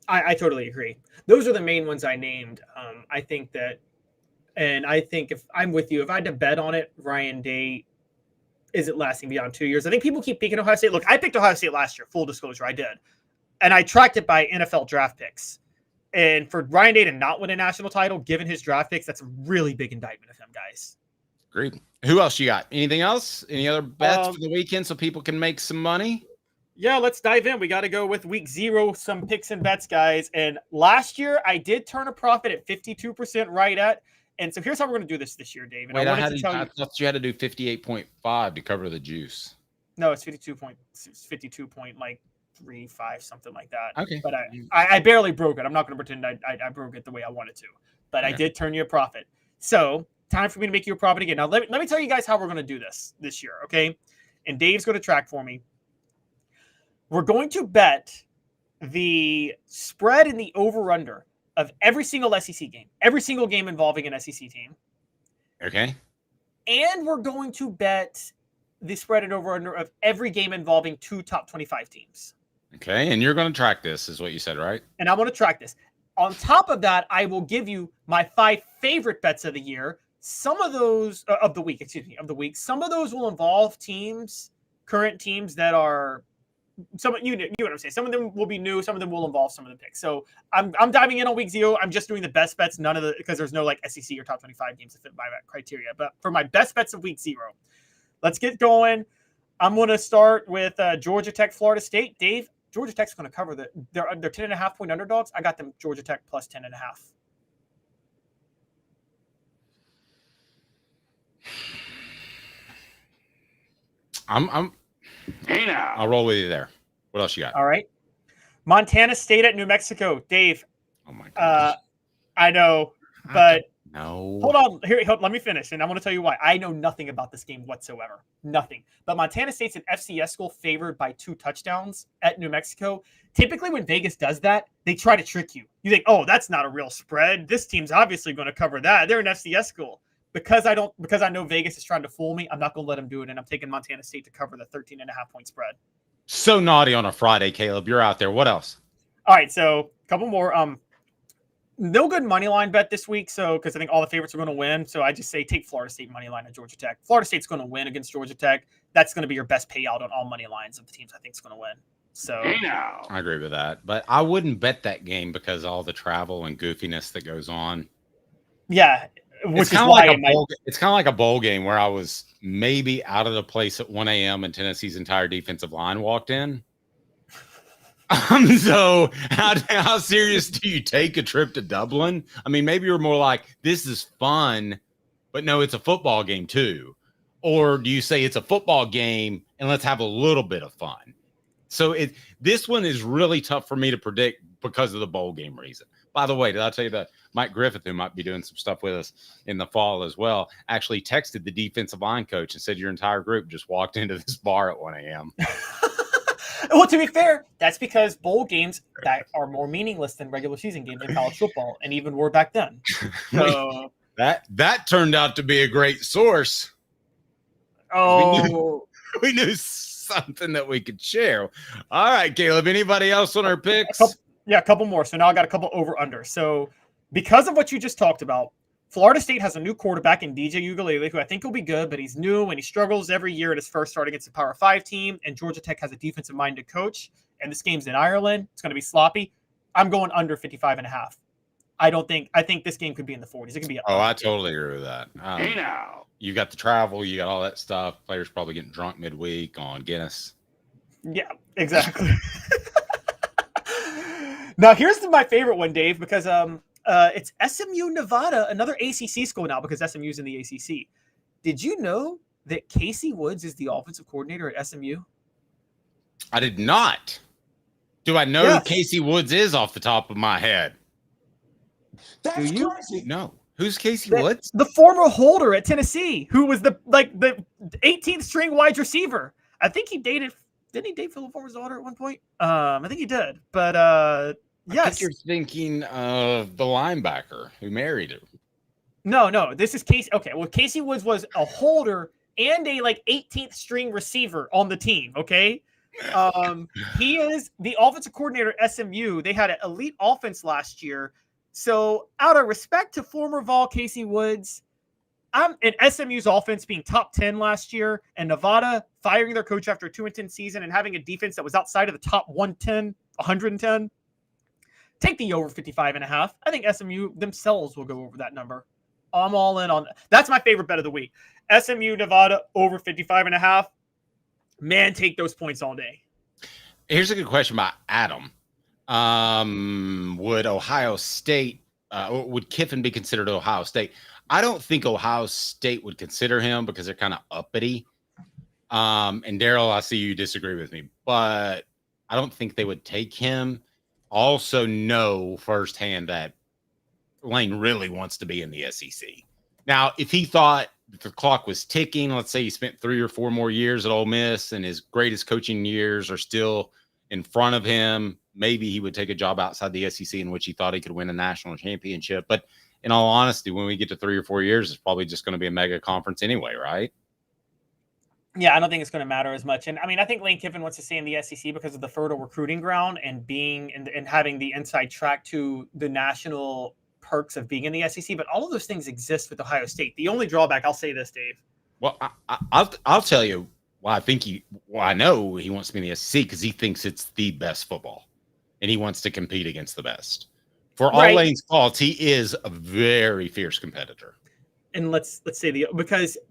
I totally agree. Those are the main ones I named. I think if I'm with you, if I had to bet on it, Ryan Day isn't lasting beyond 2 years. I think people keep picking Ohio State. Look, I picked Ohio State last year. Full disclosure, I did. And I tracked it by NFL draft picks. And for Ryan Day to not win a national title, given his draft picks, that's a really big indictment of him, guys. Agreed. Who else you got? Anything else? Any other bets for the weekend so people can make some money? Yeah, let's dive in. We got to go with week 0, some picks and bets, guys. And last year, I did turn a profit at 52% right at. And so here's how we're going to do this year, Dave. And Wait, I thought you had to do 58.5 to cover the juice. No, it's 52.35, something like that. Okay. But I barely broke it. I'm not going to pretend I broke it the way I wanted to. But I did turn you a profit. So time for me to make you a profit again. Now, let me tell you guys how we're going to do this year, okay? And Dave's going to track for me. We're going to bet the spread and the over-under of every single SEC game, every single game involving an SEC team. Okay. And we're going to bet the spread and over-under of every game involving 2 top 25 teams. Okay, and you're going to track this, is what you said, right? And I want to track this. On top of that, I will give you my 5 favorite bets of the year. Some of those, of the week. Some of those will involve teams, current teams that are, you know what I'm saying. Some of them will be new. Some of them will involve some of the picks. So I'm diving in on week 0. I'm just doing the best bets. Because there's no like SEC or top 25 games that fit by that criteria. But for my best bets of week 0, let's get going. I'm going to start with Georgia Tech, Florida State. Dave, Georgia Tech's going to cover they're 10.5 point underdogs. I got them Georgia Tech plus 10.5. I'll roll with you there. What else you got? All right. Montana State at New Mexico. Dave. Oh my gosh. I know, but no. Hold on. Let me finish, and I want to tell you why. I know nothing about this game whatsoever. Nothing. But Montana State's an FCS school favored by 2 touchdowns at New Mexico. Typically, when Vegas does that, they try to trick you. You think, oh, that's not a real spread. This team's obviously going to cover that. They're an FCS school. Because I know Vegas is trying to fool me, I'm not going to let them do it, and I'm taking Montana State to cover the 13.5 point spread. So naughty on a Friday, Caleb. You're out there. What else? All right, so a couple more. No good money line bet this week, because I think all the favorites are going to win. So I just say take Florida State money line at Georgia Tech. Florida State's going to win against Georgia Tech. That's going to be your best payout on all money lines of the teams I think is going to win. So I agree with that, but I wouldn't bet that game because of all the travel and goofiness that goes on. Yeah. It's kind of like a bowl game where I was maybe out of the place at 1 a.m. and Tennessee's entire defensive line walked in. So how serious do you take a trip to Dublin? I mean, maybe you're more like, this is fun, but no, it's a football game too. Or do you say it's a football game and let's have a little bit of fun? So this one is really tough for me to predict because of the bowl game reason. By the way, did I tell you that Mike Griffith, who might be doing some stuff with us in the fall as well, actually texted the defensive line coach and said your entire group just walked into this bar at 1 a.m. Well, to be fair, that's because bowl games that are more meaningless than regular season games in college football, and even were back then. So that turned out to be a great source. Oh, we knew something that we could share. All right, Caleb. Anybody else on our picks? A couple more. So now I got a couple over under. So because of what you just talked about, Florida State has a new quarterback in DJ Uiagalelei, who I think will be good, but he's new and he struggles every year at his first start against a Power 5 team. And Georgia Tech has a defensive-minded coach, and this game's in Ireland. It's going to be sloppy. I'm going under 55.5. I think this game could be in the 40s. It could be. I totally agree with that. You got the travel, you got all that stuff. Players probably getting drunk midweek on Guinness. Yeah, exactly. Now here's my favorite one, Dave, because it's SMU Nevada, another ACC school now because SMU's in the ACC. Did you know that Casey Woods is the offensive coordinator at SMU? I did not. Do I know who Casey Woods is off the top of my head? That's crazy. No. Who's Casey Woods? The former holder at Tennessee, who was the 18th string wide receiver. I think he didn't he date Philip Fulmer's daughter at one point? I think he did. But yes. I think you're thinking of the linebacker who married her. No, this is Casey. Okay, well, Casey Woods was a holder and a 18th string receiver on the team. Okay. He is the offensive coordinator at SMU. They had an elite offense last year. So out of respect to former Vol Casey Woods, I'm in SMU's offense being top 10 last year, and Nevada firing their coach after a 2-10 season and having a defense that was outside of the top 110. Take the over 55.5. I think SMU themselves will go over that number. I'm all in on that. That's my favorite bet of the week. SMU Nevada over 55.5. Man, take those points all day. Here's a good question by Adam. Would Ohio State, would Kiffin be considered Ohio State? I don't think Ohio State would consider him because they're kind of uppity. And Daryl, I see you disagree with me, but I don't think they would take him. Also know firsthand that Lane really wants to be in the SEC. Now, if he thought the clock was ticking, let's say he spent 3 or 4 more years at Ole Miss and his greatest coaching years are still in front of him, maybe he would take a job outside the SEC in which he thought he could win a national championship. But in all honesty, when we get to 3 or 4 years, it's probably just going to be a mega conference anyway, right? Yeah, I don't think it's going to matter as much. And I mean, I think Lane Kiffin wants to stay in the SEC because of the fertile recruiting ground and being and having the inside track to the national perks of being in the SEC. But all of those things exist with Ohio State. The only drawback, I'll say this, Dave. Well, I'll tell you why I know he wants to be in the SEC because he thinks it's the best football and he wants to compete against the best. For all Lane's faults, he is a very fierce competitor. And let's say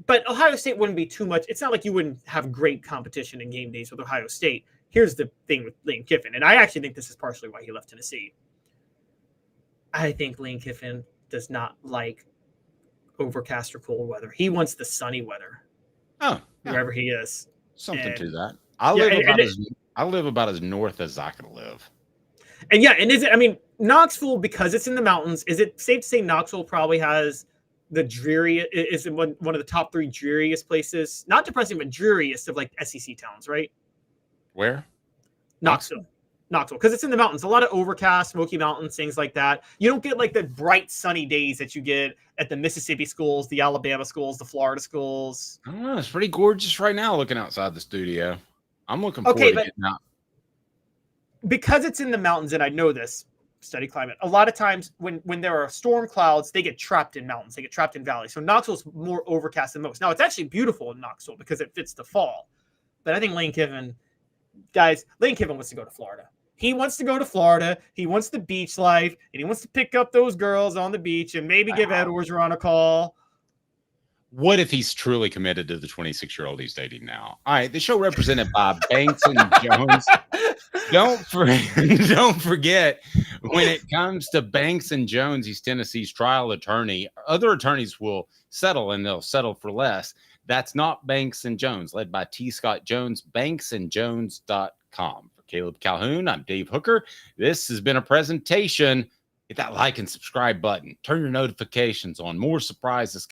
but Ohio State wouldn't be too much. It's not like you wouldn't have great competition in game days with Ohio State. Here's the thing with Lane Kiffin, and I actually think this is partially why he left Tennessee. I think Lane Kiffin does not like overcast or cold weather. He wants the sunny weather. Oh, wherever he is. Something to that. I live about as north as I can live. And is it? I mean, Knoxville, because it's in the mountains. Is it safe to say Knoxville probably has the dreariest? Is one of the top 3 dreariest places? Not depressing, but dreariest of SEC towns, right? Where? Knoxville, because it's in the mountains. A lot of overcast, Smoky Mountains, things like that. You don't get the bright sunny days that you get at the Mississippi schools, the Alabama schools, the Florida schools. I don't know. It's pretty gorgeous right now looking outside the studio. I'm looking forward to getting out. Because it's in the mountains, and I know this, study climate, a lot of times when there are storm clouds, they get trapped in mountains. They get trapped in valleys. So Knoxville's more overcast than most. Now, it's actually beautiful in Knoxville because it fits the fall. But I think Lane Kiffin wants to go to Florida. He wants to go to Florida. He wants the beach life, and he wants to pick up those girls on the beach and maybe give Ed Orgeron a call. What if he's truly committed to the 26-year-old he's dating now? All right, the show represented by Banks and Jones. Don't forget, when it comes to Banks and Jones, he's Tennessee's trial attorney. Other attorneys will settle, and they'll settle for less. That's not Banks and Jones, led by T. Scott Jones, banksandjones.com. For Caleb Calhoun, I'm Dave Hooker. This has been a presentation. Hit that like and subscribe button. Turn your notifications on. More surprises